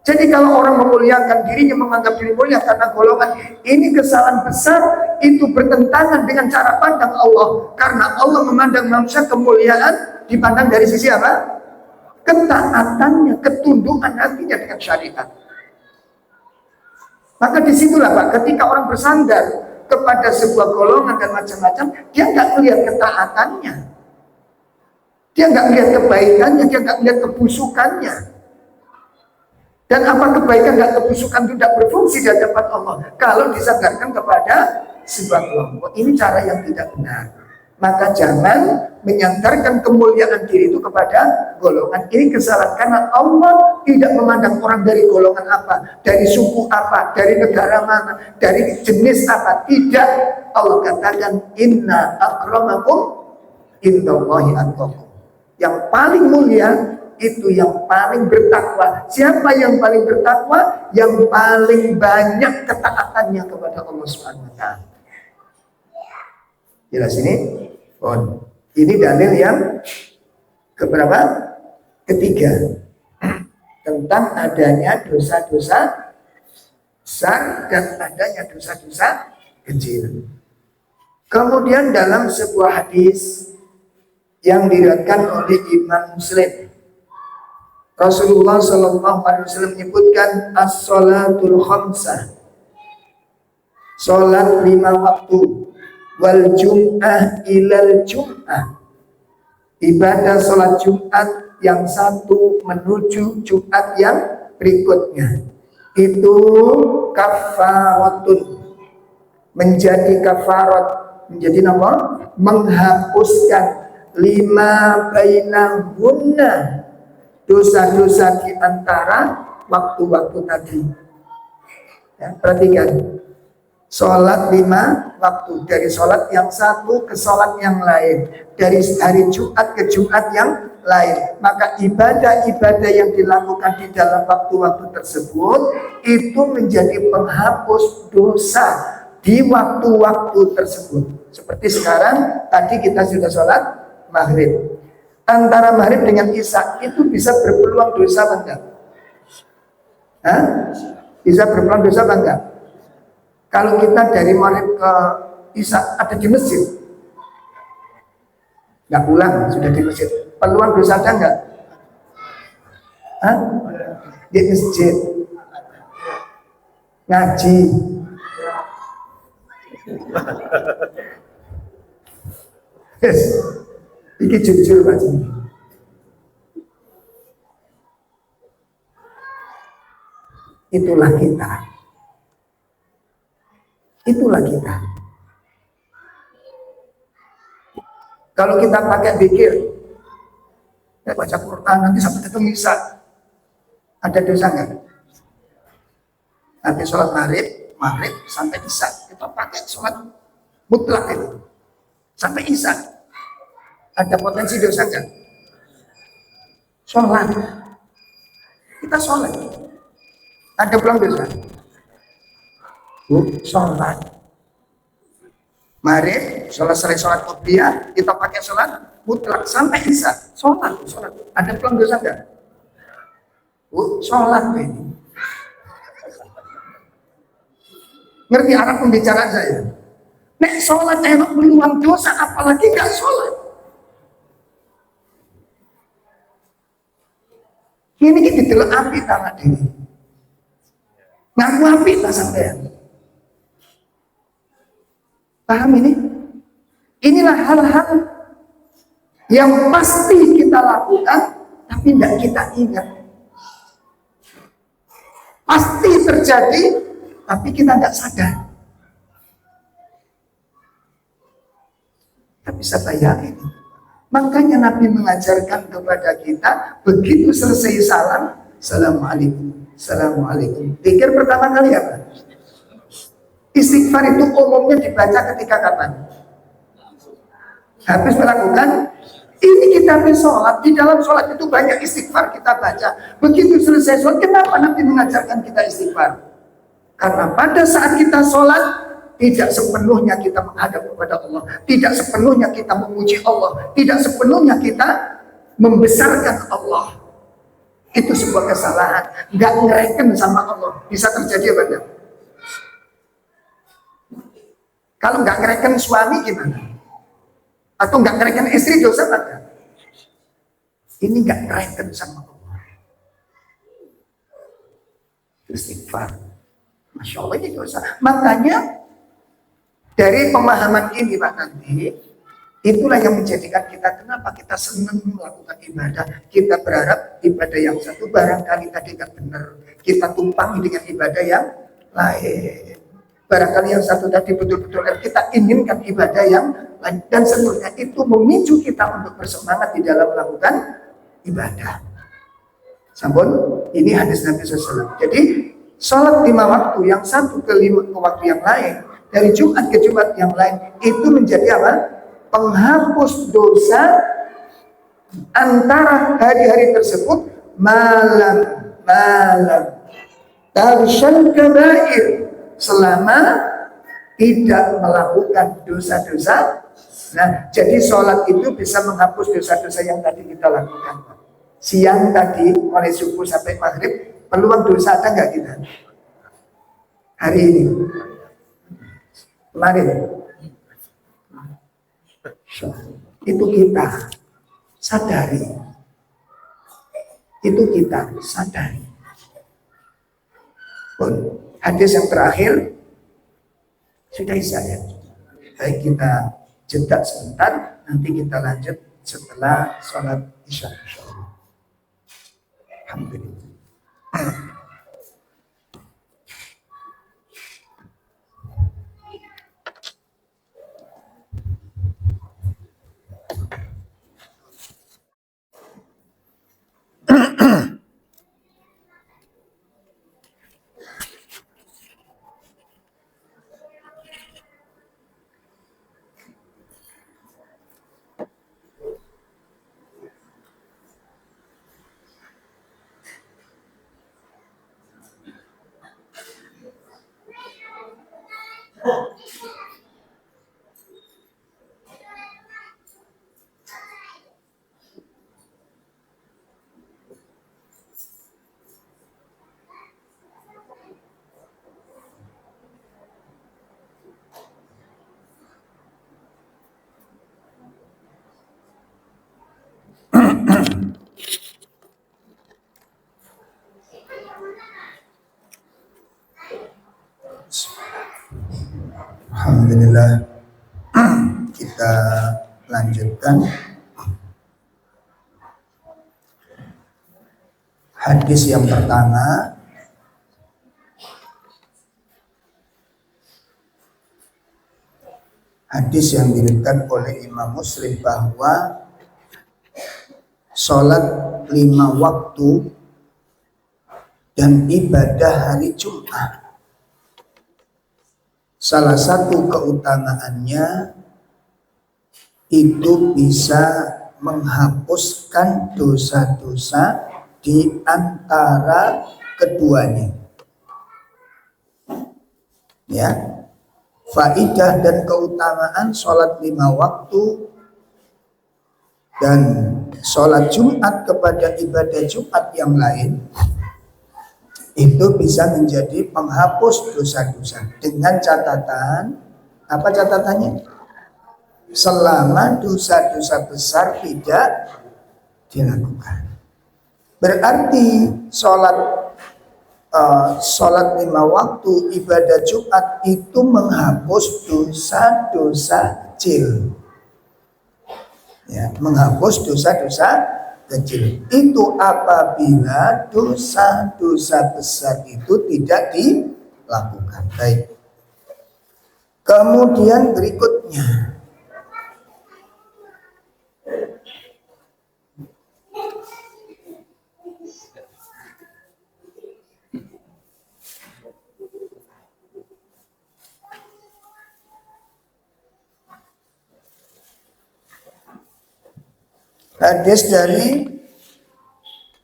Jadi kalau orang memuliakan dirinya, menganggap diri mulia karena golongan, ini kesalahan besar. Itu bertentangan dengan cara pandang Allah. Karena Allah memandang manusia kemuliaan dipandang dari sisi apa? Ketaatannya, ketundukan hatinya dengan syariat. Maka disitulah Pak, ketika orang bersandar kepada sebuah golongan dan macam-macam, dia nggak melihat ketaatannya, dia nggak melihat kebaikannya, dia nggak melihat kebusukannya. Dan apa kebaikan dan kebusukan itu tidak berfungsi di hadapan Allah kalau disandarkan kepada sebuah kelompok. Ini cara yang tidak benar. Maka jangan menyandarkan kemuliaan diri itu kepada golongan. Ini kesalahan karena Allah tidak memandang orang dari golongan apa, dari suku apa, dari negara mana, dari jenis apa. Tidak. Allah katakan inna akramakum indallahi atqakum. Yang paling mulia itu yang paling bertakwa. Siapa yang paling bertakwa? Yang paling banyak ketaatannya kepada Allah Subhanahu wa taala. Jelas ini? Ini dalil yang keberapa? Ketiga. Tentang adanya dosa-dosa besar dan adanya dosa-dosa kecil. Kemudian dalam sebuah hadis yang diriwayatkan oleh Imam Muslim, Rasulullah SAW menyebutkan as-salatul khamsah, salat 5 waktu, wal jum'ah ilal jum'ah, ibadah salat Jumat yang satu menuju Jumat yang berikutnya, itu kafaratun, menjadi kafarat, menjadi apa? Menghapuskan lima bainahunna, dosa-dosa di antara waktu-waktu tadi. Ya, perhatikan, sholat 5 waktu, dari sholat yang satu ke sholat yang lain, dari hari Jumat ke Jumat yang lain. Maka ibadah-ibadah yang dilakukan di dalam waktu-waktu tersebut itu menjadi penghapus dosa di waktu-waktu tersebut. Seperti sekarang, tadi kita sudah sholat maghrib. Antara maghrib dengan isya itu bisa berpeluang dosa apa enggak? Bisa berpeluang dosa apa enggak? Kalau kita dari maghrib ke isya ada di masjid, enggak pulang, sudah di masjid, peluang dosa ada enggak? Di masjid ngaji. Yes. Iki jujur Pak Jimmy. Itulah kita. Itulah kita. Kalau kita pakai pikir, baca Quran nanti sampai ketemu Isya, ada dosa nggak? Habis sholat maghrib sampai Isya, kita pakai sholat mutlak itu sampai Isya. Ada potensi dosa kan? Sholat, kita sholat, ada peluang dosa. Sholat, maghrib, selesai sholat qobliyah, kita pakai sholat mutlak sampai isya, sholat, ada peluang dosa kan? Sholat ini. Ngerti arah pembicaraan saya? Nek sholat enak meluang dosa, apalagi gak sholat. Ini kita delok api tanah diri. Ngaku api tak sampean. Paham ini? Inilah hal-hal yang pasti kita lakukan, tapi tidak kita ingat. Pasti terjadi, tapi kita tidak sadar. Tapi saya yakin, makanya Nabi mengajarkan kepada kita, begitu selesai salam, Assalamualaikum, Assalamualaikum. Pikir pertama kali apa? Istighfar itu umumnya dibaca ketika kapan? Habis melakukan, ini kita habis sholat, di dalam sholat itu banyak istighfar kita baca. Begitu selesai sholat, kenapa Nabi mengajarkan kita istighfar? Karena pada saat kita sholat, tidak sepenuhnya kita menghadap kepada Allah, tidak sepenuhnya kita memuji Allah, tidak sepenuhnya kita membesarkan Allah. Itu sebuah kesalahan, nggak ngereken sama Allah. Bisa terjadi apa enggak? Kalau nggak ngereken suami gimana? Atau nggak ngereken istri, dosa apa? Ini nggak ngereken sama Allah. Istighfar, Masya Allah, ini dosa. Makanya dari pemahaman ini Pak nanti, itulah yang menjadikan kita, kenapa kita senang melakukan ibadah. Kita berharap ibadah yang satu barangkali tadi nggak benar, kita tumpangi dengan ibadah yang lain. Barangkali yang satu tadi betul-betul kita inginkan ibadah yang lain, dan seterusnya. Itu memicu kita untuk bersemangat di dalam melakukan ibadah. Sampun, ini hadis Nabi SAW. Jadi sholat 5 waktu, yang satu ke waktu yang lain, dari Jumat ke Jumat yang lain, itu menjadi apa? Penghapus dosa antara hari-hari tersebut, malam tarsyan kabair, selama tidak melakukan dosa-dosa. Nah, jadi sholat itu bisa menghapus dosa-dosa yang tadi kita lakukan. Siang tadi, mulai subuh sampai maghrib, peluang dosa ada nggak kita? Hari ini, kemarin, itu kita sadari. Itu kita sadari. Hadis yang terakhir sudah saya. Baik, kita jeda sebentar, nanti kita lanjut setelah sholat isya. Alhamdulillah. Alhamdulillah, kita lanjutkan hadis yang pertama. Hadis yang diriwayatkan oleh Imam Muslim bahwa sholat 5 waktu dan ibadah hari Jumat, salah satu keutamaannya itu bisa menghapuskan dosa-dosa di antara keduanya. Ya, faidah dan keutamaan sholat 5 waktu dan sholat Jumat kepada ibadah Jumat yang lain, itu bisa menjadi penghapus dosa-dosa, dengan catatan Apa catatannya? Selama dosa-dosa besar tidak dilakukan. Berarti sholat 5 waktu ibadah Jumat itu menghapus dosa-dosa kecil. Ya, menghapus dosa-dosa kecil. Itu apabila dosa-dosa besar itu tidak dilakukan. Baik. Kemudian berikutnya, hadis dari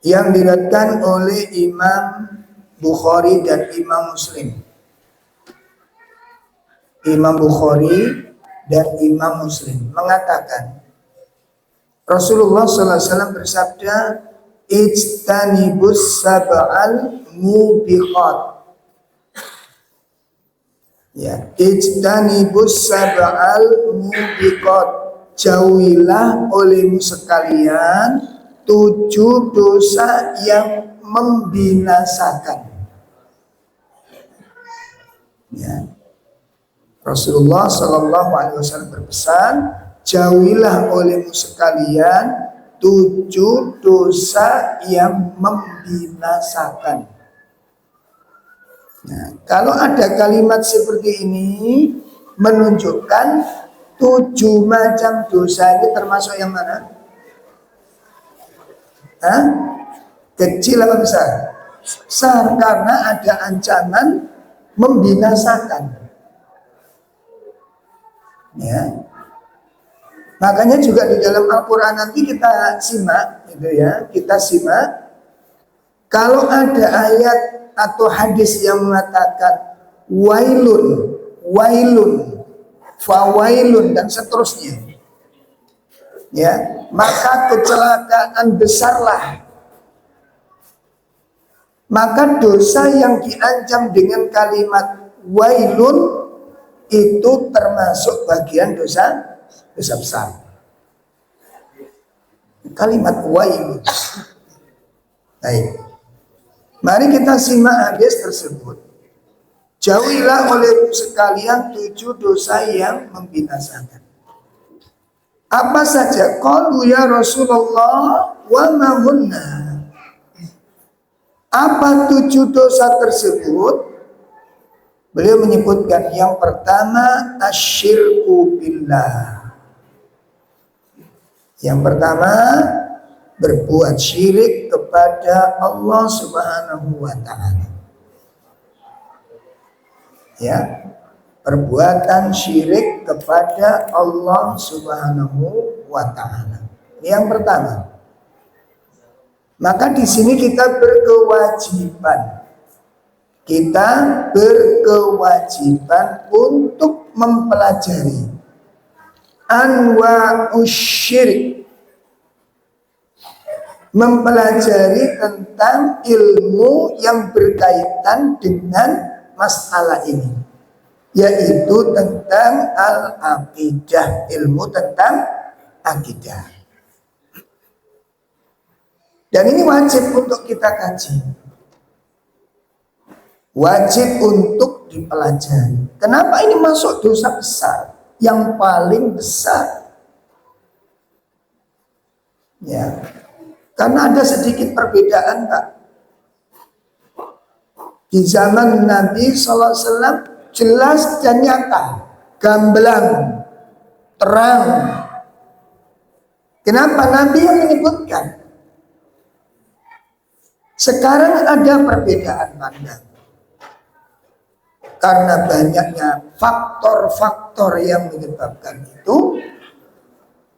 yang diriwayatkan oleh Imam Bukhari dan Imam Muslim. Imam Bukhari dan Imam Muslim mengatakan Rasulullah SAW bersabda, "Ijtanibus sab'al mubiqat." Ya, ijtanibus sab'al mubiqat. Jauhilah olehmu sekalian 7 dosa yang membinasakan. Ya. Rasulullah SAW berpesan, jauhilah olehmu sekalian 7 dosa yang membinasakan. Nah, kalau ada kalimat seperti ini menunjukkan 7 macam dosa ini termasuk yang mana? Hah? Kecil apa besar? Besar, karena ada ancaman membinasakan. Ya, makanya juga di dalam Al-Quran nanti kita simak, gitu ya, kita simak. Kalau ada ayat atau hadis yang mengatakan wailun, wailun, fawailun dan seterusnya, ya, maka kecelakaan besarlah. Maka dosa yang diancam dengan kalimat wailun itu termasuk bagian dosa besar. Kalimat wailun. Baik. Mari kita simak hadis tersebut. Jauhilah oleh sekalian 7 dosa yang membinasakan. Apa saja? Qalu ya Rasulullah wa ma hunna. Apa 7 dosa tersebut? Beliau menyebutkan yang pertama asyirku billah. Yang pertama berbuat syirik kepada Allah Subhanahu wa taala. Ya, perbuatan syirik kepada Allah Subhanahu wa taala. Yang pertama. Maka di sini kita berkewajiban untuk mempelajari anwa'us syirik, mempelajari tentang ilmu yang berkaitan dengan masalah ini, yaitu tentang al-aqidah, ilmu tentang akidah. Dan ini wajib untuk kita kaji, wajib untuk dipelajari. Kenapa ini masuk dosa besar? Yang paling besar. Ya, karena ada sedikit perbedaan, Pak. Di zaman Nabi SAW jelas dan nyata, gamblang, terang. Kenapa Nabi yang menyebutkan? Sekarang ada perbedaan pandang. Karena banyaknya faktor-faktor yang menyebabkan itu,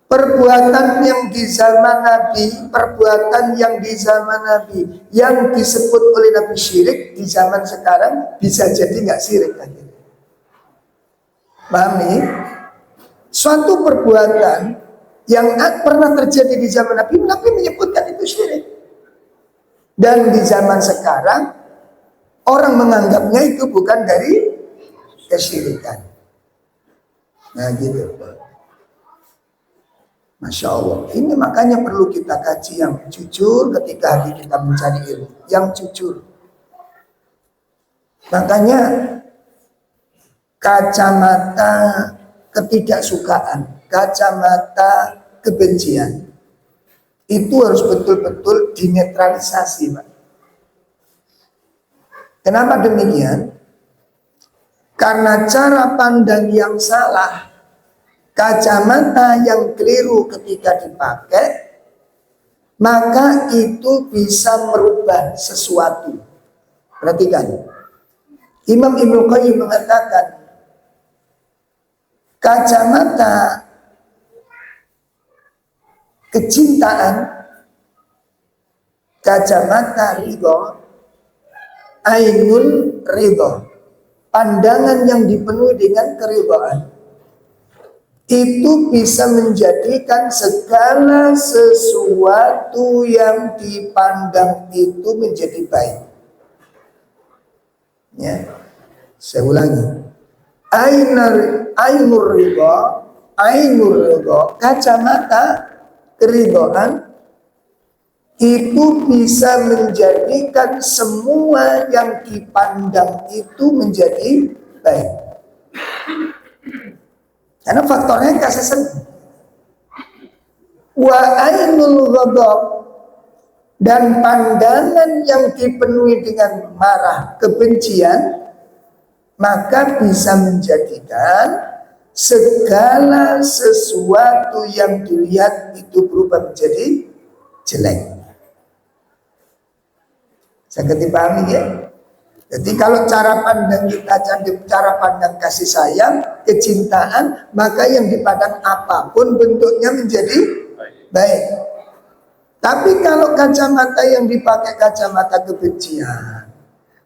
perbuatan yang di zaman Nabi, perbuatan yang di zaman Nabi yang disebut oleh Nabi syirik, di zaman sekarang bisa jadi nggak syirik lagi. Paham nih? Suatu perbuatan yang pernah terjadi di zaman Nabi, Nabi menyebutkan itu syirik. Dan di zaman sekarang orang menganggapnya itu bukan dari kesyirikan. Nah gitu. Masya Allah. Ini makanya perlu kita kaji yang jujur ketika hati kita mencari ilmu. Yang jujur. Makanya kacamata ketidaksukaan, kacamata kebencian, itu harus betul-betul dinetralisasi, Pak. Kenapa demikian? Karena cara pandang yang salah, kacamata yang keliru ketika dipakai, maka itu bisa merubah sesuatu. Perhatikan, Imam Ibnu Qayyim mengatakan, kacamata kecintaan, kacamata ridho, ainul ridho, pandangan yang dipenuhi dengan keridhaan, itu bisa menjadikan segala sesuatu yang dipandang itu menjadi baik. Ya, saya ulangi. Ainur ridho, kacamata keridhaan itu bisa menjadikan semua yang dipandang itu menjadi baik. Karena faktornya kasih senang. Wa ainul ghadab, dan pandangan yang dipenuhi dengan marah, kebencian, maka bisa menjadikan segala sesuatu yang dilihat itu berubah menjadi jelek. Saya dipahami ya? Jadi kalau cara pandang kita, cara pandang kasih sayang, kecintaan, maka yang dipandang apapun bentuknya menjadi baik. Tapi kalau kacamata yang dipakai kacamata kebencian,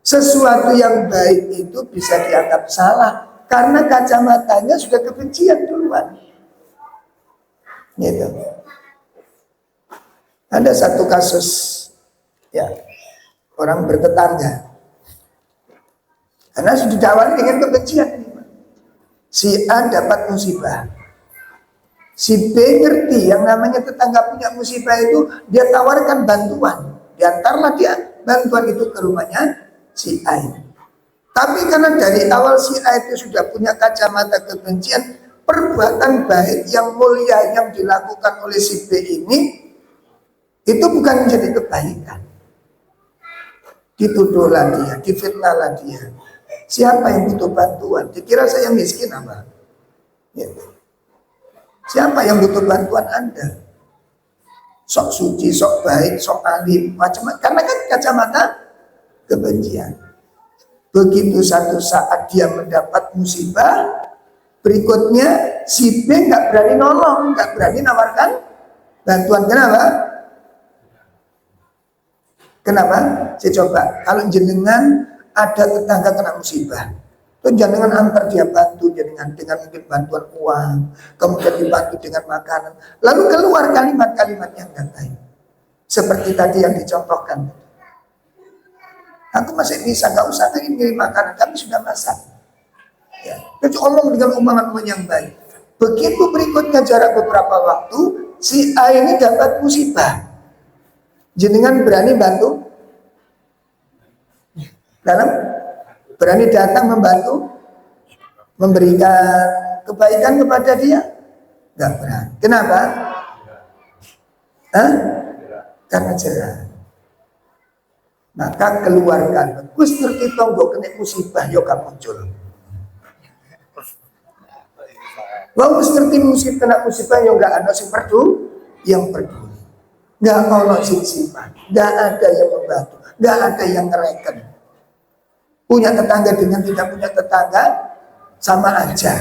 sesuatu yang baik itu bisa dianggap salah karena kacamatanya sudah kebencian duluan. Gitu. Ada satu kasus, ya, orang bertetangga. Karena sudah didawari dengan kebencian. Si A dapat musibah. Si B ngerti yang namanya tetangga punya musibah itu, dia tawarkan bantuan. Diantarlah dia bantuan itu ke rumahnya si A. Tapi karena dari awal si A itu sudah punya kacamata kebencian, perbuatan baik yang mulia yang dilakukan oleh si B ini, itu bukan menjadi kebaikan. Dituduhlah dia, difitnahlah dia. Siapa yang butuh bantuan? Dikira saya miskin apa? Ya. Siapa yang butuh bantuan Anda? Sok suci, sok baik, sok alim, macam-macam. Karena kan kacamata kebencian. Begitu satu saat dia mendapat musibah, berikutnya si B nggak berani nolong, nggak berani nawarkan bantuan. Kenapa? Kenapa? Saya coba. Kalau jenengan ada tetangga kena musibah, itu jangan antar dia bantu dengan mungkin bantuan uang, kemudian dibantu dengan makanan, lalu keluar kalimat-kalimat yang gak baik seperti tadi yang dicontohkan. Aku masih bisa, gak usah lagi ngirim makanan, kami sudah masak. Ya, terus ngomong dengan omongan yang baik. Begitu berikutnya jarak beberapa waktu, si A ini dapat musibah. Jenengan berani bantu? Dalam berani datang membantu, memberikan kebaikan kepada dia? Enggak berani. Kenapa? Karena cerah. Maka keluarkan. Gus ngerti tonggo kena musibah yo gak muncul. Wong gus ngerti musibah kena musibah yo gak ana sing yang peduli. Enggak ono sing simpan, enggak ada yang membantu, enggak ada yang ngereken. Punya tetangga dengan tidak punya tetangga sama aja.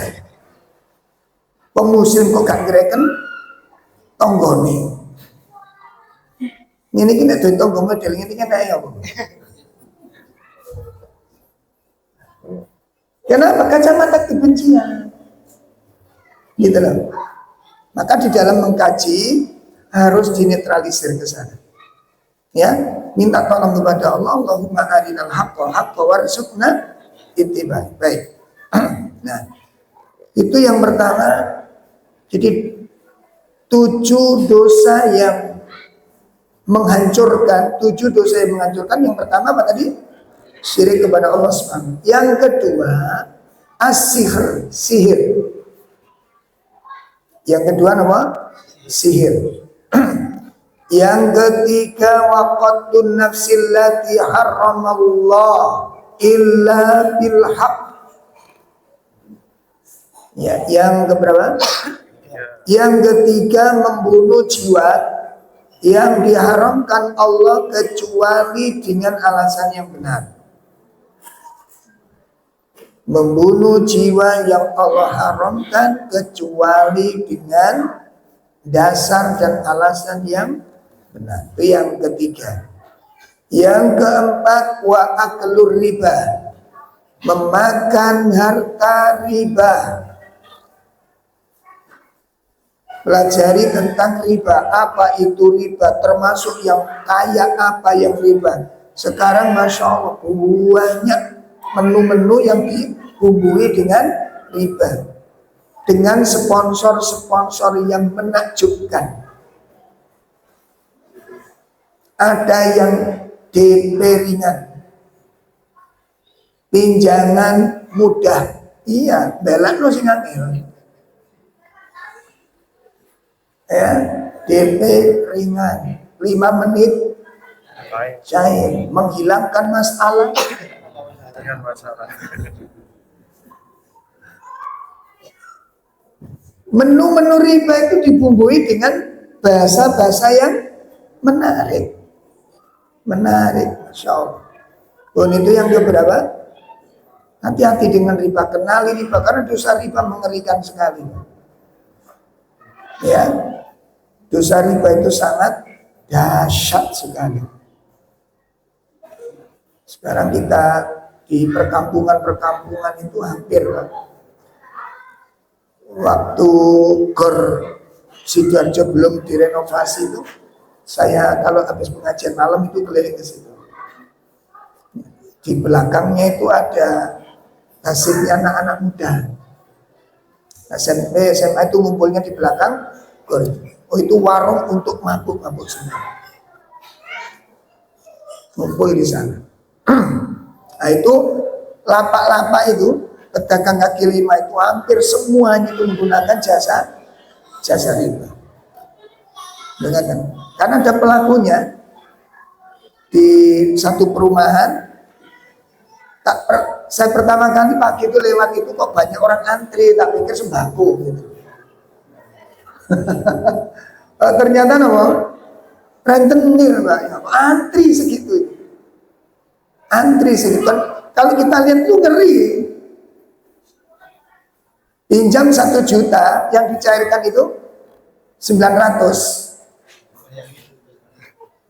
Muslim kok gak ngereken tonggone. Ini kita dari tonggo model ini kan ya apa? Kenapa? Kacamata kebencian. Gitu loh. Maka di dalam mengkaji harus dinetralisir ke sana. Ya, minta tolong kepada Allah, Allahumma arinal haqqa haqqa warzuqna ittiba'. Baik. Nah, Itu yang pertama. Jadi 7 dosa yang menghancurkan. Yang pertama apa tadi? Syirik kepada Allah SWT. Yang kedua, as-sihr, sihir. Yang kedua apa? Sihir. Yang ketiga, waqattun nafsil lati haramallah illa bil haqq. Ya, yang keberapa? Yang ketiga, membunuh jiwa yang diharamkan Allah kecuali dengan alasan yang benar. Membunuh jiwa yang Allah haramkan kecuali dengan dasar dan alasan yang benar. Itu yang ketiga. Yang keempat, wa aklur riba, memakan harta riba. Pelajari tentang riba. Apa itu riba? Termasuk yang kaya apa yang riba. Sekarang Masya Allah banyak menu-menu yang dibumbui dengan riba, dengan sponsor-sponsor yang menakjubkan. Ada yang DP ringan, pinjaman mudah. Iya, belak lo sing angel. Ya, DP ringan, 5 menit cair, menghilangkan masalah. Menu-menu riba itu dibumbui dengan bahasa-bahasa yang menarik. Masya Allah. Itu yang keberapa? Hati-hati dengan riba, kenali riba, karena dosa riba mengerikan sekali. Ya, dosa riba itu sangat dahsyat sekali. Sekarang kita di perkampungan itu hampir, waktu Gor Sidoarjo belum direnovasi itu, saya kalau habis pengajian malam itu keliling ke situ. Di belakangnya itu ada hasilnya anak-anak muda. SMP, SMA itu ngumpulnya di belakang Gor. Oh, itu warung untuk mabuk-mabuk semua. Ngumpul di sana. Nah, itu lapak-lapak itu, pedagang kaki lima itu hampir semuanya itu menggunakan jasa riba. Karena ada pelakunya di satu perumahan. Saya pertama kali pagi itu lewat itu kok banyak orang antri, tak pikir sembako gitu. Ternyata rentenir Pak, antri segitu. Antri segitu. Kalau kita lihat itu ngeri. Pinjam 1 juta yang dicairkan itu 900.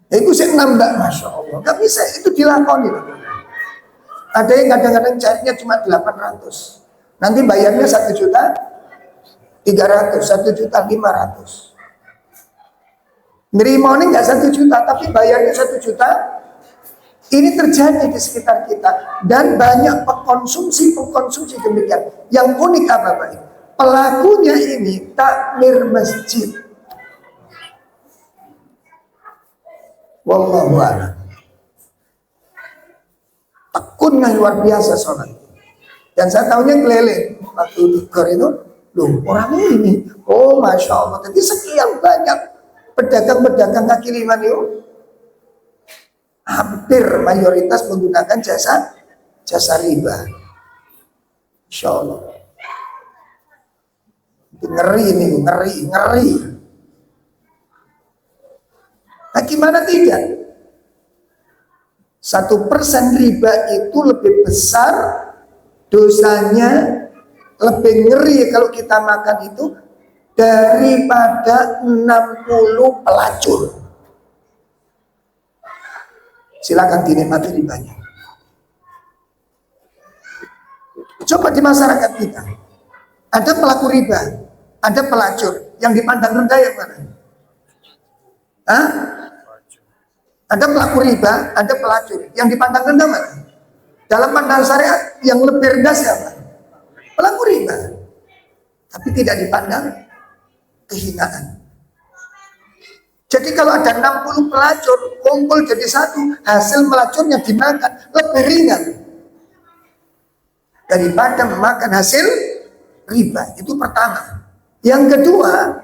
Itu sih nambah, Masya Allah. Gak bisa, itu dilakoni. Ada yang kadang-kadang cairnya cuma 800. Nanti bayarnya 1 juta 300, 1 juta 500. Nerima ini nggak 1 juta, tapi bayarnya 1 juta. Ini terjadi di sekitar kita dan banyak pengkonsumsi demikian. Yang unik apa Pak? Pelakunya ini takmir masjid. Wallahu a'lam. Tekunnya luar biasa sholat. Dan saya tahunya keliling waktu di Gor itu, loh orang ini, oh Masya Allah. Jadi sekian banyak pedagang-pedagang kaki lima itu, hampir mayoritas menggunakan jasa riba. Insya Allah. Itu ngeri nih, ngeri. Nah gimana tidak? 1% riba itu lebih besar dosanya, lebih ngeri kalau kita makan itu daripada 60 pelacur. Silakan dinikmati ribanya. Coba di masyarakat kita, ada pelaku riba, ada pelacur, yang dipandang rendah yang mana? Hah? Ada pelaku riba, ada pelacur, yang dipandang rendah mana? Dalam pandangan syariat yang lebih rendah siapa? Pelaku riba. tapi tidak dipandang kehinaan. Jadi kalau ada 60 pelacur kumpul jadi satu, hasil melacurnya dimakan lebih ringan daripada memakan hasil riba. Itu pertama. Yang kedua,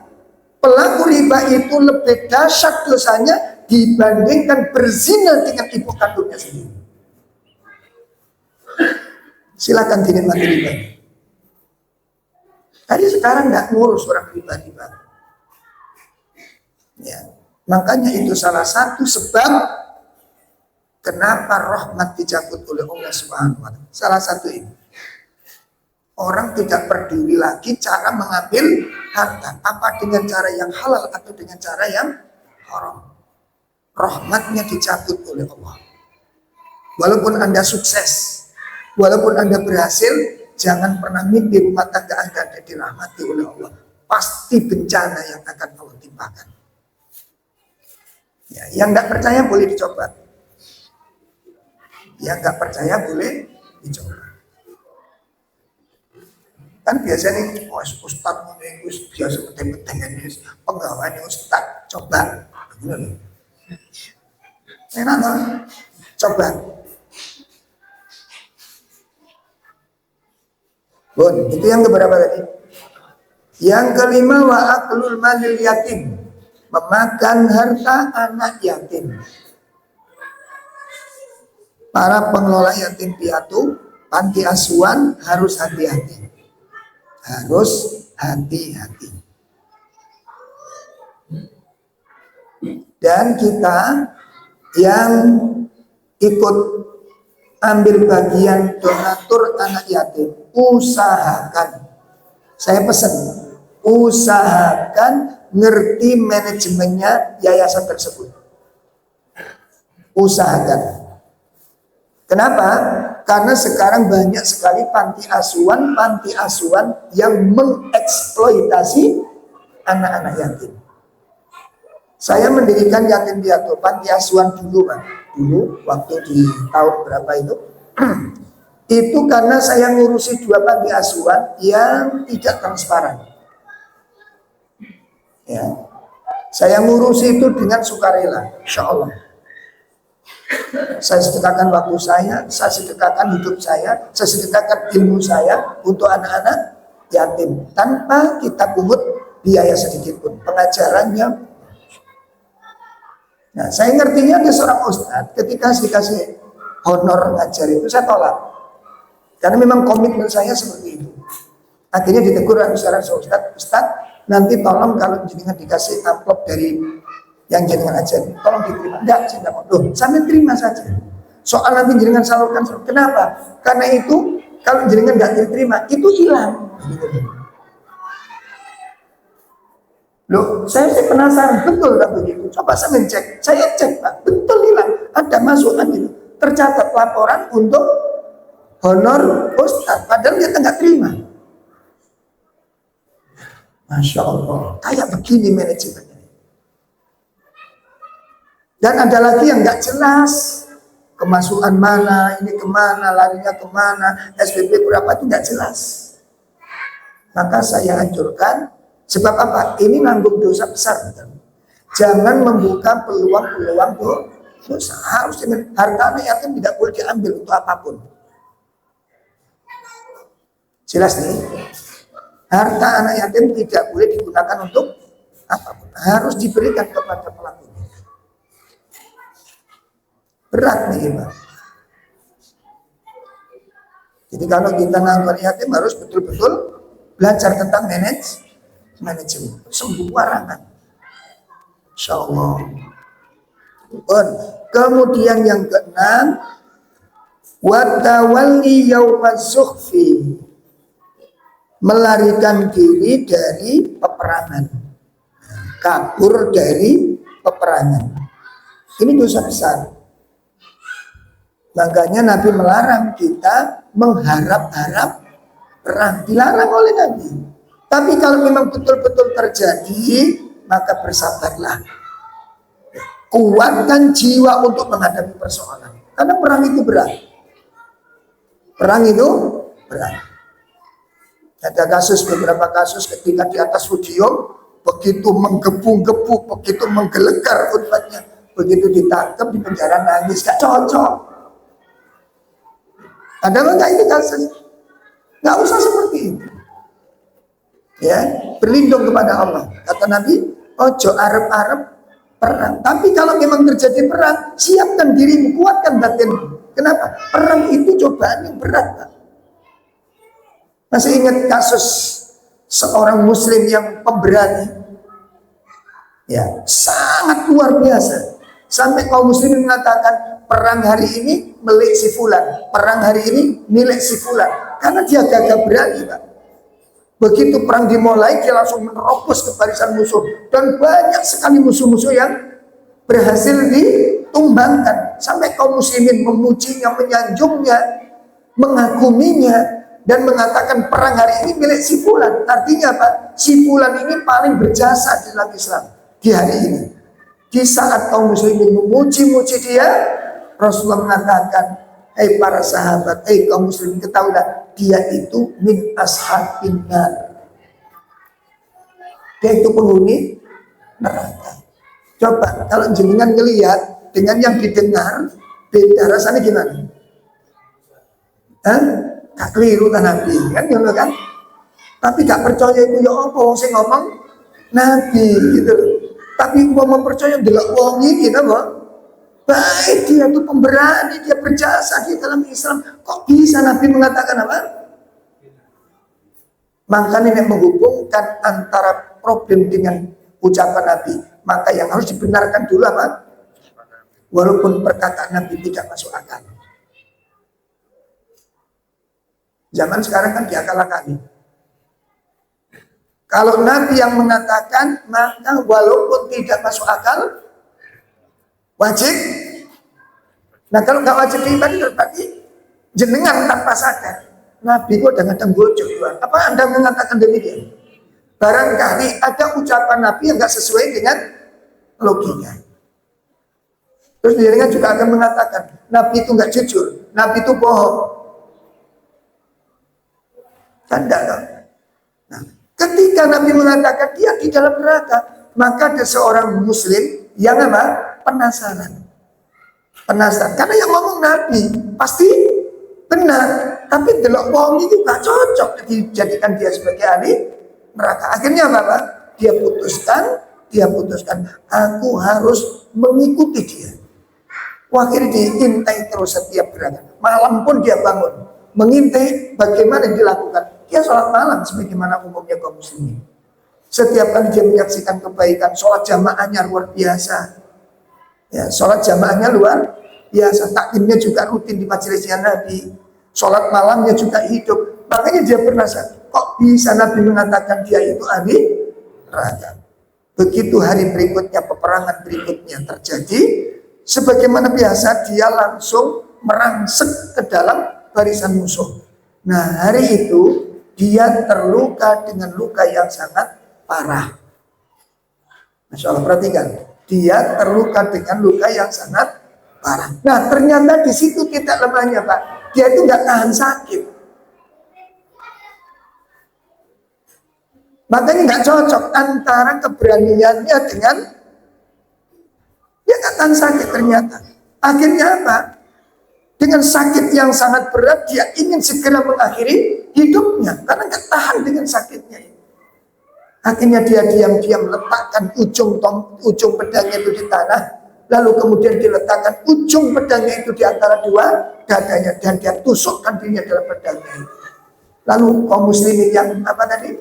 pelaku riba itu lebih dahsyat dosanya dibandingkan berzina dengan ibu kandungnya sendiri. Silakan dinikmati riba. Tadi sekarang nggak ngurus orang riba-riba. Ya, makanya itu salah satu sebab kenapa rahmat dicabut oleh Allah Subhanahu wa Ta'ala. Salah satu ini. Orang tidak peduli lagi cara mengambil harta, apa dengan cara yang halal atau dengan cara yang haram. Rahmatnya dicabut oleh Allah. Walaupun Anda sukses, walaupun Anda berhasil, jangan pernah mimpi rumah tangga Anda tidak dirahmati oleh Allah. Pasti bencana yang akan Allah timpakan. Ya, yang nggak percaya boleh dicoba. Yang nggak percaya boleh dicoba. Kan biasanya ustad itu biasa penting-penting ini penggawaannya ustad coba. Enak kan? Coba. Bon, itu yang keberapa tadi? Yang kelima wa aklul malil yatim. Memakan harta anak yatim. Para pengelola yatim piatu, panti asuhan harus hati-hati. Harus hati-hati. Dan kita yang ikut ambil bagian donatur anak yatim, usahakan. Saya pesan, usahakan ngerti manajemennya yayasan tersebut. Usahakan. Kenapa? Karena sekarang banyak sekali panti asuhan yang mengeksploitasi anak-anak yatim. Saya mendirikan yatim piatu, panti asuhan dulu, Pak. Dulu waktu di tahun berapa itu? Itu karena saya ngurusi 2 panti asuhan yang tidak transparan. Ya, saya ngurusi itu dengan sukarela, insya Allah. Saya sedekahkan waktu saya sedekahkan hidup saya sedekahkan ilmu saya untuk anak-anak yatim tanpa kita pungut biaya sedikit pun. Pengajarannya, nah saya ngertinya ada seorang ustadz ketika dikasih honor ngajar itu saya tolak karena memang komitmen saya seperti itu. Akhirnya ditegur seorang ustadz, nanti tolong kalau jenengan dikasih amplop dari yang jenengan ajar, tolong diterima. Enggak, saya enggak mau. Loh, sambil terima saja. Soal nanti jenengan salurkan. Kenapa? Karena itu kalau jenengan enggak diterima, itu hilang. Loh, saya penasaran, betul tak begitu? Coba saya mencek. Saya cek, Pak, betul hilang. Ada masukan itu. Tercatat laporan untuk honor ustadz, padahal dia enggak terima. Masya Allah, kayak begini manajemennya. Dan ada lagi yang nggak jelas, kemasukan mana, ini kemana, larinya kemana, SPP berapa itu nggak jelas. Maka saya anjurkan, sebab apa? Ini nanggung dosa besar. Betul? Jangan membuka peluang-peluang dosa. Harus harta anak yatim tidak boleh diambil untuk apapun. Jelas nih, harta anak yatim tidak boleh digunakan untuk apapun. Harus diberikan kepada pelakunya. Berat nih, Pak. Jadi kalau kita nganggur yatim harus betul-betul belajar tentang manajemen. Sembarangan. Insya Allah. Kemudian yang keenam, watawalli yaumaz zuhfi, melarikan diri dari peperangan, kabur dari peperangan. Ini dosa besar. Makanya Nabi melarang kita mengharap-harap perang. Dilarang oleh Nabi. Tapi kalau memang betul-betul terjadi, maka bersabarlah. Kuatkan jiwa untuk menghadapi persoalan. Karena perang itu berat. Perang itu berat. Ada beberapa kasus ketika di atas podium begitu menggebu-gebu, begitu menggelegar khutbahnya, begitu ditangkap di penjara nangis, gak cocok. Ada nggak itu kasus? Nggak usah seperti itu. Ya, berlindung kepada Allah. Kata Nabi, ojo arep-arep perang. Tapi kalau memang terjadi perang, siapkan dirimu, kuatkan batinmu. Kenapa? Perang itu cobaan yang berat, Pak. Masih ingat kasus seorang muslim yang pemberani? Ya, sangat luar biasa. Sampai kaum muslimin mengatakan perang hari ini milik si fulan, perang hari ini milik si fulan. Karena dia gagah berani, Pak. Begitu perang dimulai, dia langsung menerobos ke barisan musuh. Dan banyak sekali musuh-musuh yang berhasil ditumbangkan. Sampai kaum muslimin memujinya, menyanjungnya, mengaguminya, dan mengatakan perang hari ini milik si fulan. Artinya apa? Si fulan ini paling berjasa di dalam Islam di hari ini. Di saat kaum muslimin memuji-muji dia, Rasulullah mengatakan, hai para sahabat, hai kaum muslimin, ketahuilah dia itu min ashabin nar. Dia itu penghuni neraka. Coba kalau jenengan ngelihat dengan yang didengar, beda rasanya gimana? Hah? Gak keliru kan Nabi kan, kan? Tapi gak percaya itu ya apa sing ngomong Nabi gitu. Tapi gua mempercaya delok wong iki napa? Baik, dia itu pemberani, dia berjasa di dalam Islam. Kok bisa Nabi mengatakan apa? Makanya yang menghubungkan antara problem dengan ucapan Nabi, maka yang harus dibenarkan dulu apa? Walaupun perkataan Nabi tidak masuk akal. Zaman sekarang kan diakal-akali. Kalau Nabi yang mengatakan, maka walaupun tidak masuk akal, wajib. Nah kalau nggak wajib diimani, berarti jenengan tanpa sadar. Nabi kok kadang-kadang bojo. Apa Anda mengatakan demikian? Barangkali ada ucapan Nabi yang nggak sesuai dengan logika. Terus jenengan juga akan mengatakan Nabi itu nggak jujur, Nabi itu bohong. Tanda kan? Nah, ketika Nabi mengatakan dia di dalam neraka, maka ada seorang muslim yang apa? Penasaran. Karena yang ngomong Nabi pasti benar, tapi delok wong itu gak cocok dijadikan dia sebagai ahli neraka. Akhirnya apa? Dia putuskan aku harus mengikuti dia. Akhirnya diintai terus setiap gerakan. Malam pun dia bangun mengintai bagaimana yang dilakukan. Dia sholat malam sebagaimana umumnya kaum muslimin. Setiap kali dia menyaksikan kebaikan, sholat jamaahnya luar biasa. Ya, sholat jamaahnya luar biasa. Taklimnya juga rutin di majelisnya Nabi. Sholat malamnya juga hidup. Makanya dia penasaran, kok bisa Nabi mengatakan dia itu ahli neraka. Begitu hari berikutnya, peperangan berikutnya terjadi, sebagaimana biasa dia langsung merangsek ke dalam barisan musuh. Nah hari itu dia terluka dengan luka yang sangat parah. Masya Allah, perhatikan, dia terluka dengan luka yang sangat parah. Nah ternyata di situ titik lemahnya, Pak. Dia itu nggak tahan sakit. Makanya nggak cocok antara keberaniannya dengan dia nggak tahan sakit ternyata. Akhirnya apa? Dengan sakit yang sangat berat, dia ingin segera mengakhiri hidupnya karena nggak tahan dengan sakitnya ini. Akhirnya dia diam-diam letakkan ujung pedangnya itu di tanah, lalu kemudian diletakkan ujung pedangnya itu di antara dua dadanya dan dia tusukkan dirinya dalam pedangnya itu. Lalu kaum muslimin yang apa tadi?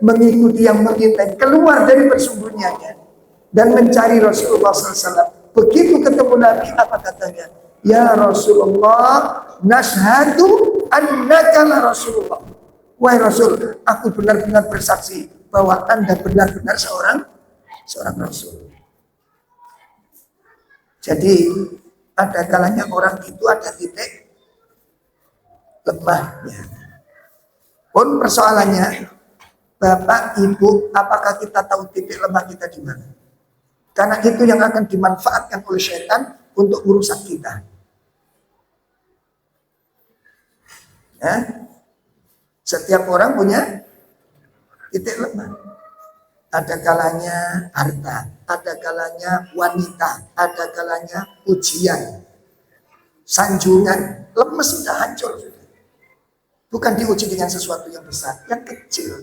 Mengikuti, yang mengintai, keluar dari persembunyiannya dan mencari Rasulullah SAW. Begitu ketemu Nabi, apa katanya? Ya Rasulullah, nashhadu annaka la Rasulullah. Wahai Rasul, aku benar-benar bersaksi bahwa Anda benar-benar seorang Rasul. Jadi ada kalanya orang itu ada titik lemahnya. Pun persoalannya, Bapak, Ibu, apakah kita tahu titik lemah kita di mana? Karena itu yang akan dimanfaatkan oleh setan untuk merusak kita. Ya? Setiap orang punya titik lemah. Ada kalanya harta, ada kalanya wanita, ada kalanya ujian, sanjungan, lemes sudah hancur. Bukan diuji dengan sesuatu yang besar, yang kecil.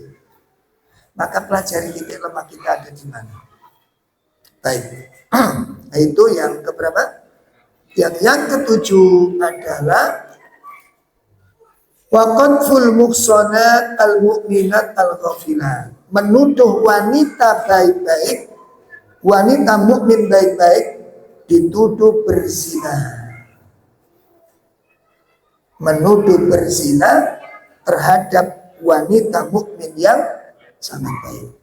Maka pelajari titik lemah kita ada di mana. Baik, nah, itu yang keberapa? Yang ketujuh adalah waqadful muhsanat al-mu'minat al-ghafilat. Menuduh wanita baik-baik, wanita mukmin baik-baik dituduh berzina. Menuduh berzina terhadap wanita mukmin yang sangat baik.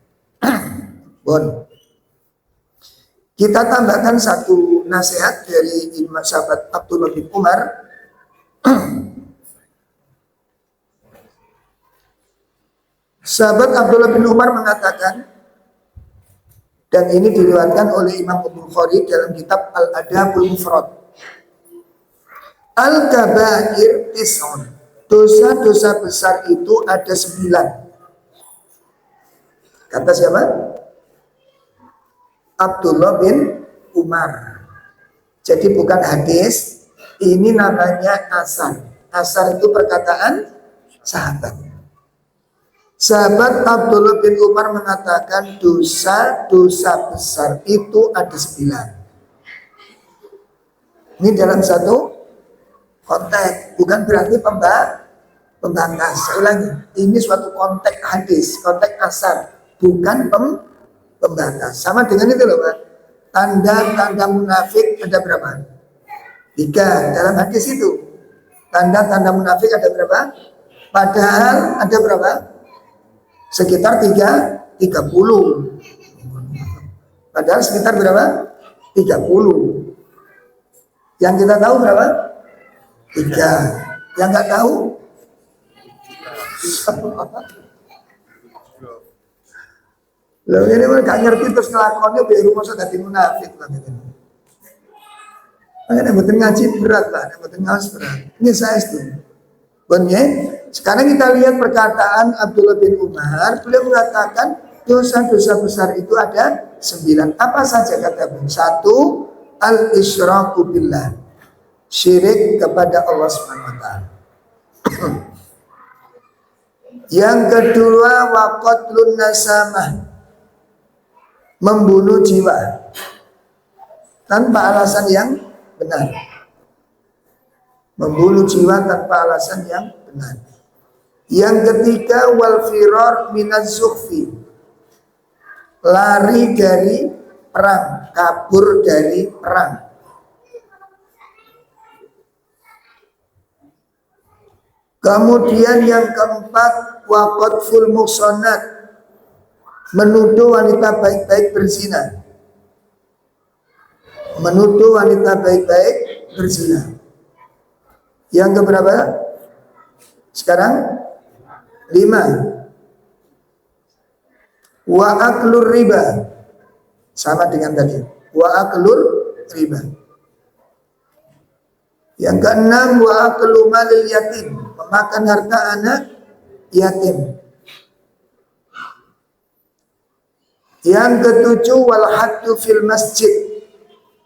Bon. Kita tambahkan satu nasihat dari Imam sahabat Abdullah bin Umar. Sahabat Abdullah bin Umar mengatakan, dan ini diriwayatkan oleh Imam Bukhari dalam kitab Al-Adabul Mufrad. Al-kabair tis'un. Dosa-dosa besar itu ada 9. Kata siapa? Abdullah bin Umar. Jadi bukan hadis, ini namanya asar. Asar itu perkataan sahabat. Sahabat Abdullah bin Umar mengatakan dosa-dosa besar itu ada 9. Ini dalam satu konteks, bukan berarti pembantah. Saya ulangi, ini suatu konteks hadis, konteks asar, bukan pembantah. Sama dengan itu loh Pak. Tanda-tanda munafik ada berapa? 3 dalam hadis itu. Tanda-tanda munafik ada berapa? Padahal ada berapa? Sekitar 30. Padahal sekitar berapa? 30. Yang kita tahu berapa? 3. Yang nggak tahu? Loh ini mah gak ngerti terus ngelakonnya biar rumah saya jadi munafik lah gitu. Makanya betul ngaji berat lah, betul ngaji berat. Ini saya itu. Benar. Sekarang kita lihat perkataan Abdullah bin Umar. Beliau mengatakan dosa-dosa besar itu ada 9. Apa saja kata beliau? 1, al-isyraku billah, syirik kepada Allah SWT. Yang kedua, waqatlun nasamah, membunuh jiwa tanpa alasan yang benar. Membunuh jiwa tanpa alasan yang benar. Yang ketiga, wal firar minaz zukhfi, lari dari perang, kabur dari perang. Kemudian yang keempat, waqadful muhsanat, menuduh wanita baik-baik berzina. Menuduh wanita baik-baik berzina. Yang keberapa? Sekarang 5. Wa aklur riba, sama dengan tadi. Wa aklur riba. Yang keenam, wa aklu malil yatim, memakan harta anak yatim. Yang ketujuh, wal haddu fil masjid,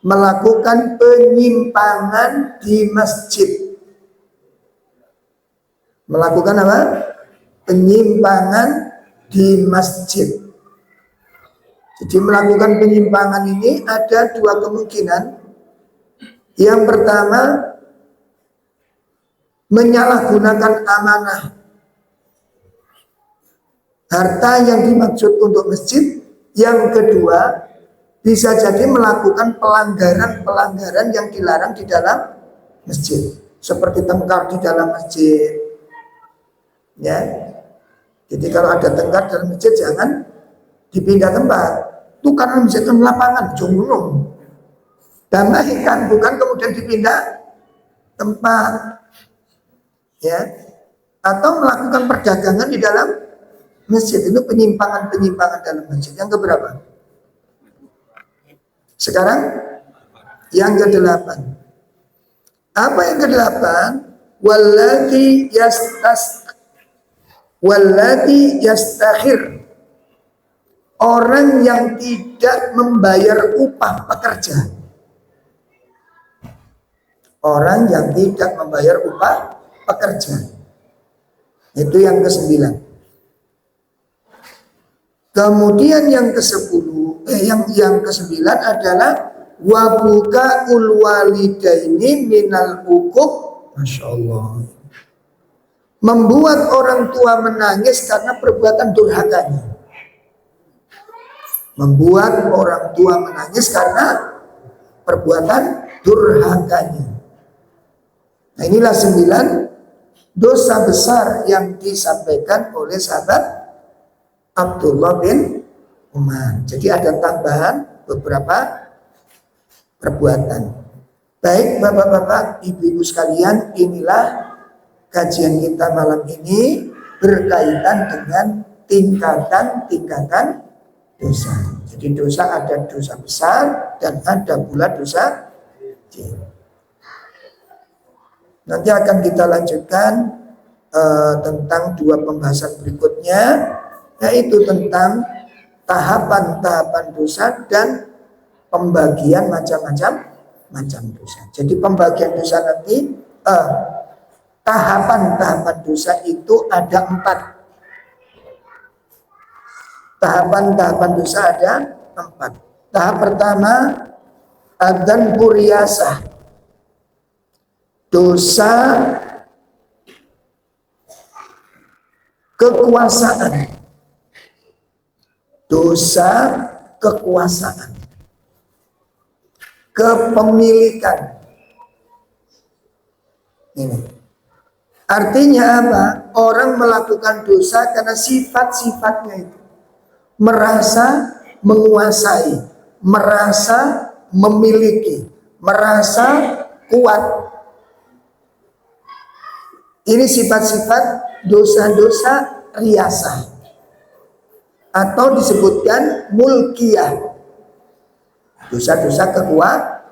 melakukan penyimpangan di masjid. Melakukan apa? Penyimpangan di masjid. Jadi melakukan penyimpangan ini ada 2 kemungkinan. Yang pertama, menyalahgunakan amanah. Harta yang dimaksud untuk masjid. Yang kedua, bisa jadi melakukan pelanggaran-pelanggaran yang dilarang di dalam masjid. Seperti tengkar di dalam masjid. Ya, jadi kalau ada tengkar dalam masjid jangan dipindah tempat. Itu karena masjid itu lapangan, jomblo. Damaikan, bukan kemudian dipindah tempat. Ya, atau melakukan perdagangan di dalam masjid, itu penyimpangan dalam masjid. Yang keberapa? Sekarang yang ke-8. Apa yang ke-8? Wallati Walladzi yastakhir, orang yang tidak membayar upah pekerja. Orang yang tidak membayar upah pekerja. Itu yang ke-9. Kemudian yang ke-10, yang ke-9 adalah wabuka ulwalidaini minal uquq. Masya Allah. Membuat orang tua menangis karena perbuatan durhakanya. Membuat orang tua menangis karena perbuatan durhakanya. Nah, inilah 9 dosa besar yang disampaikan oleh sahabat Abdullah bin Umar. Jadi ada tambahan beberapa perbuatan. Baik bapak-bapak, ibu-ibu sekalian, inilah kajian kita malam ini berkaitan dengan tingkatan-tingkatan dosa. Jadi dosa ada dosa besar dan ada pula dosa kecil. Nanti akan kita lanjutkan tentang 2 pembahasan berikutnya, yaitu tentang tahapan-tahapan dosa dan pembagian macam-macam dosa. Jadi pembagian dosa nanti tahapan-tahapan dosa itu ada 4. Tahapan-tahapan dosa ada 4. Tahap pertama adzan puriyasah, dosa kekuasaan. Dosa kekuasaan, kepemilikan. Ini artinya apa? Orang melakukan dosa karena sifat-sifatnya itu merasa menguasai, merasa memiliki, merasa kuat. Ini sifat-sifat dosa-dosa riyasah atau disebutkan mulkiyah. Dosa-dosa kekuatan,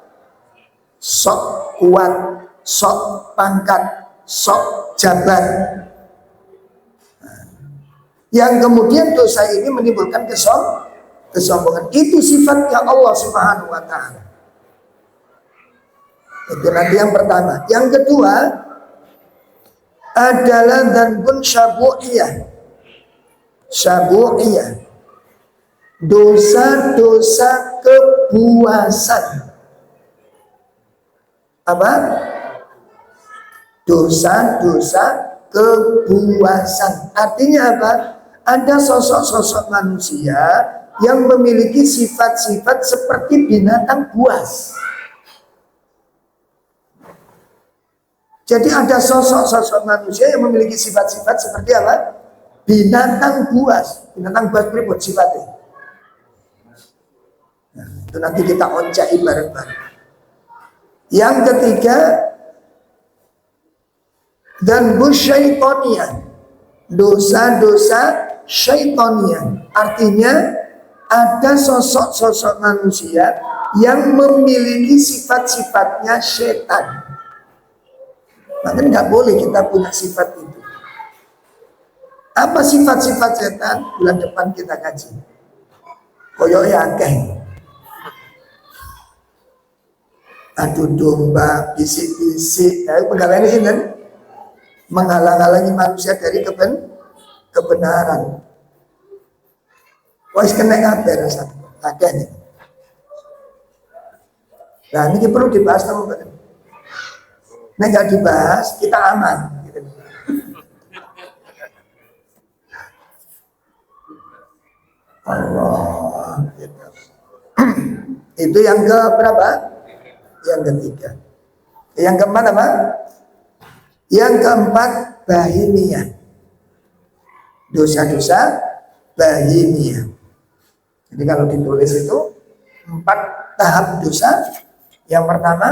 sok kuat, sok pangkat, sok jabat. Yang kemudian dosa ini menimbulkan kesombongan. Itu sifatnya Allah Subhanahu wa ta'ala. Itu nanti yang pertama. Yang kedua adalah dzanbun syabu'iyah. Syabu'iyah, dosa-dosa kebuasan. Apa? Dosa-dosa kebuasan. Artinya apa? Ada sosok-sosok manusia yang memiliki sifat-sifat seperti binatang buas. Jadi ada sosok-sosok manusia yang memiliki sifat-sifat seperti apa? Binatang buas. Binatang buas berikut sifatnya. Nah, itu nanti kita oncai bareng-bareng. Yang ketiga, dan busyaitoniyah, dosa-dosa syaitoniah. Artinya ada sosok-sosok manusia yang memiliki sifat-sifatnya setan. Maka nggak boleh kita punya sifat itu. Apa sifat-sifat setan? Bulan depan kita kaji. Koyoknya akeh. Adu domba, bisik-bisik. Nah, pegawai ini kan menghalang-halangi manusia dari kebenaran. Wis kena kabeh rasane. Akeh nih. Nah, ini perlu dibahas teman-teman. Nah, nggak dibahas, kita aman. Gitu. Allah. Gitu. Itu yang ke berapa? Yang ketiga. Yang keempat apa? Yang keempat bahimiyah. Dosa-dosa bahimiyah. Jadi kalau ditulis itu 4 tahap dosa. Yang pertama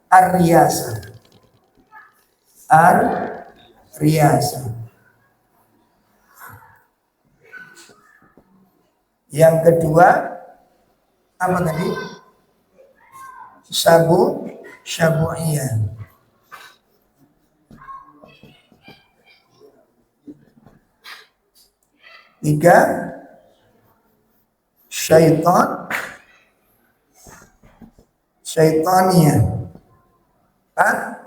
ar-riyasah. Ar-riyasah. Yang kedua apa tadi? Syabu'iyah. 3 syaitania. 4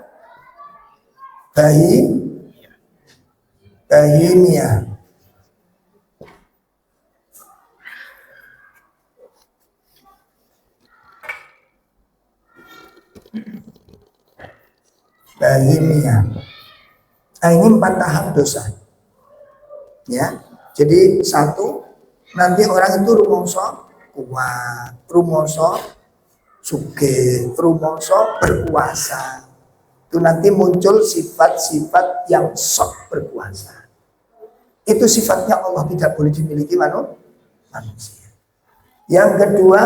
bahimia. 5. Nah, ini 4 tahap dosa. Ya. Jadi 1, nanti orang itu rumangsa kuat, rumangsa sugih, rumangsa berkuasa. Itu nanti muncul sifat-sifat yang sok berkuasa. Itu sifatnya Allah, tidak boleh dimiliki manusia. Yang kedua,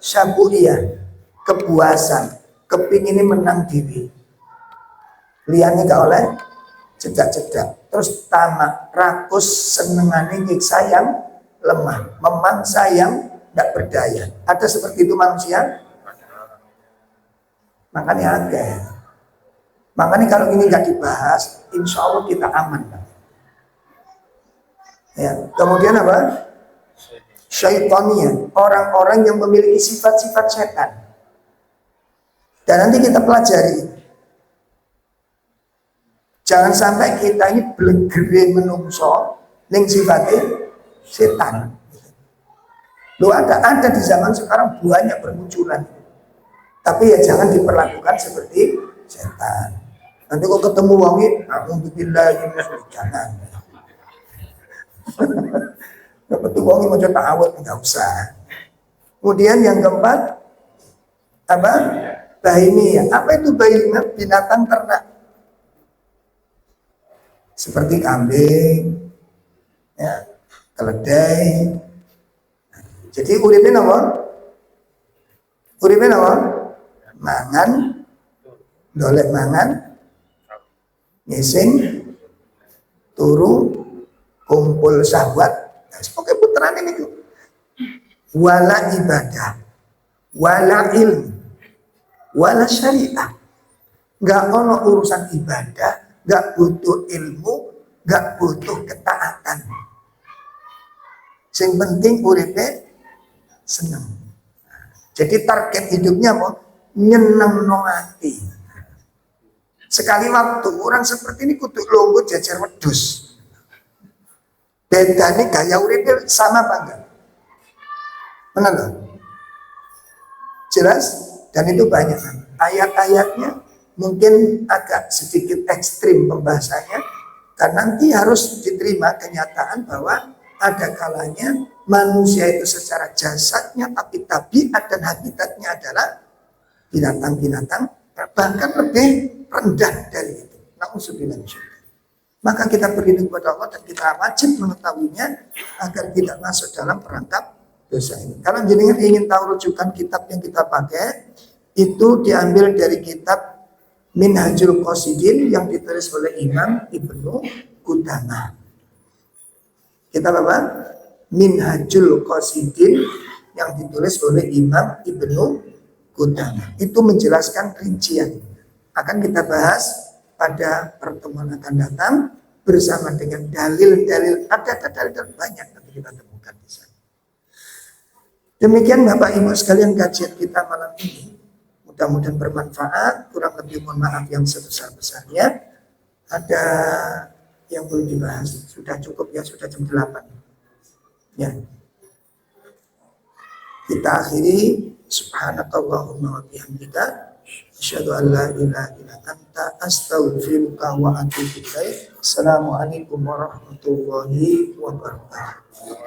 syabuliyah, kepuasan, kepingin menang diri. Liane gak oleh cedak-cedak. Terus tamak, rakus, senengane nyiksa yang lemah, memangsa yang tidak berdaya. Ada seperti itu manusia? Makanya ada. Makanya kalau ini nggak dibahas, insya Allah kita aman. Ya. Kemudian apa? Syaitania, orang-orang yang memiliki sifat-sifat setan. Dan nanti kita pelajari. Jangan sampai kita ini belegere menungso ning sifatnya setan. Loh, ada di zaman sekarang banyak bermunculan. Tapi ya jangan diperlakukan seperti setan. Nanti kok ketemu wongi, alhamdulillah, jangan. Ketemu wongi mau ta'awud, enggak usah. Kemudian yang keempat, apa? Bahimiyah. Apa itu bahimiyah? Binatang ternak. Seperti kambing, ya, keledai. Jadi uripnya apa? Uripnya apa? Mangan, dolek mangan, ngising, turu, kumpul sahabat. Nah, pokoknya puteran ini tuh. Wala ibadah, wala ilmu, wala syariah. Gak ono urusan ibadah, gak butuh ilmu, gak butuh ketaatan. Yang penting uripnya seneng. Jadi target hidupnya mau nyeneng no hati. Sekali waktu orang seperti ini kudu longgo jajar wedus. Beda nih gaya uripnya sama apa enggak? Benar gak? Jelas? Dan itu banyak. Ayat-ayatnya mungkin agak sedikit ekstrim pembahasannya, karena nanti harus diterima kenyataan bahwa ada kalanya manusia itu secara jasadnya, tapi tabiat dan habitatnya adalah binatang-binatang, bahkan lebih rendah dari itu. Na'udzubillah. Maka kita berlindung kepada Allah dan kita wajib mengetahuinya agar tidak masuk dalam perangkap dosa ini. Kalau jenengan ingin tahu rujukan kitab yang kita pakai, itu diambil dari kitab Minhajul Qasidin yang ditulis oleh Imam Ibnu Qudamah. Kitab apa? Minhajul Qasidin yang ditulis oleh Imam Ibnu Qudamah. Itu menjelaskan rincian. Akan kita bahas pada pertemuan akan datang bersama dengan dalil-dalil. Ada dalil banyak nanti kita temukan di sana. Demikian Bapak Ibu sekalian kajian kita malam ini. Mudah-mudahan bermanfaat. Kurang lebih mohon maaf yang sebesar-besarnya. Ada yang belum dibahas. Sudah cukup ya, sudah jam 8. Ya. Kita akhiri. Subhanakallahumma wa bihamdika. Asyhadu an la ilaha illa anta astaghfiruka wa atubu ilaik. Assalamualaikum warahmatullahi wabarakatuh.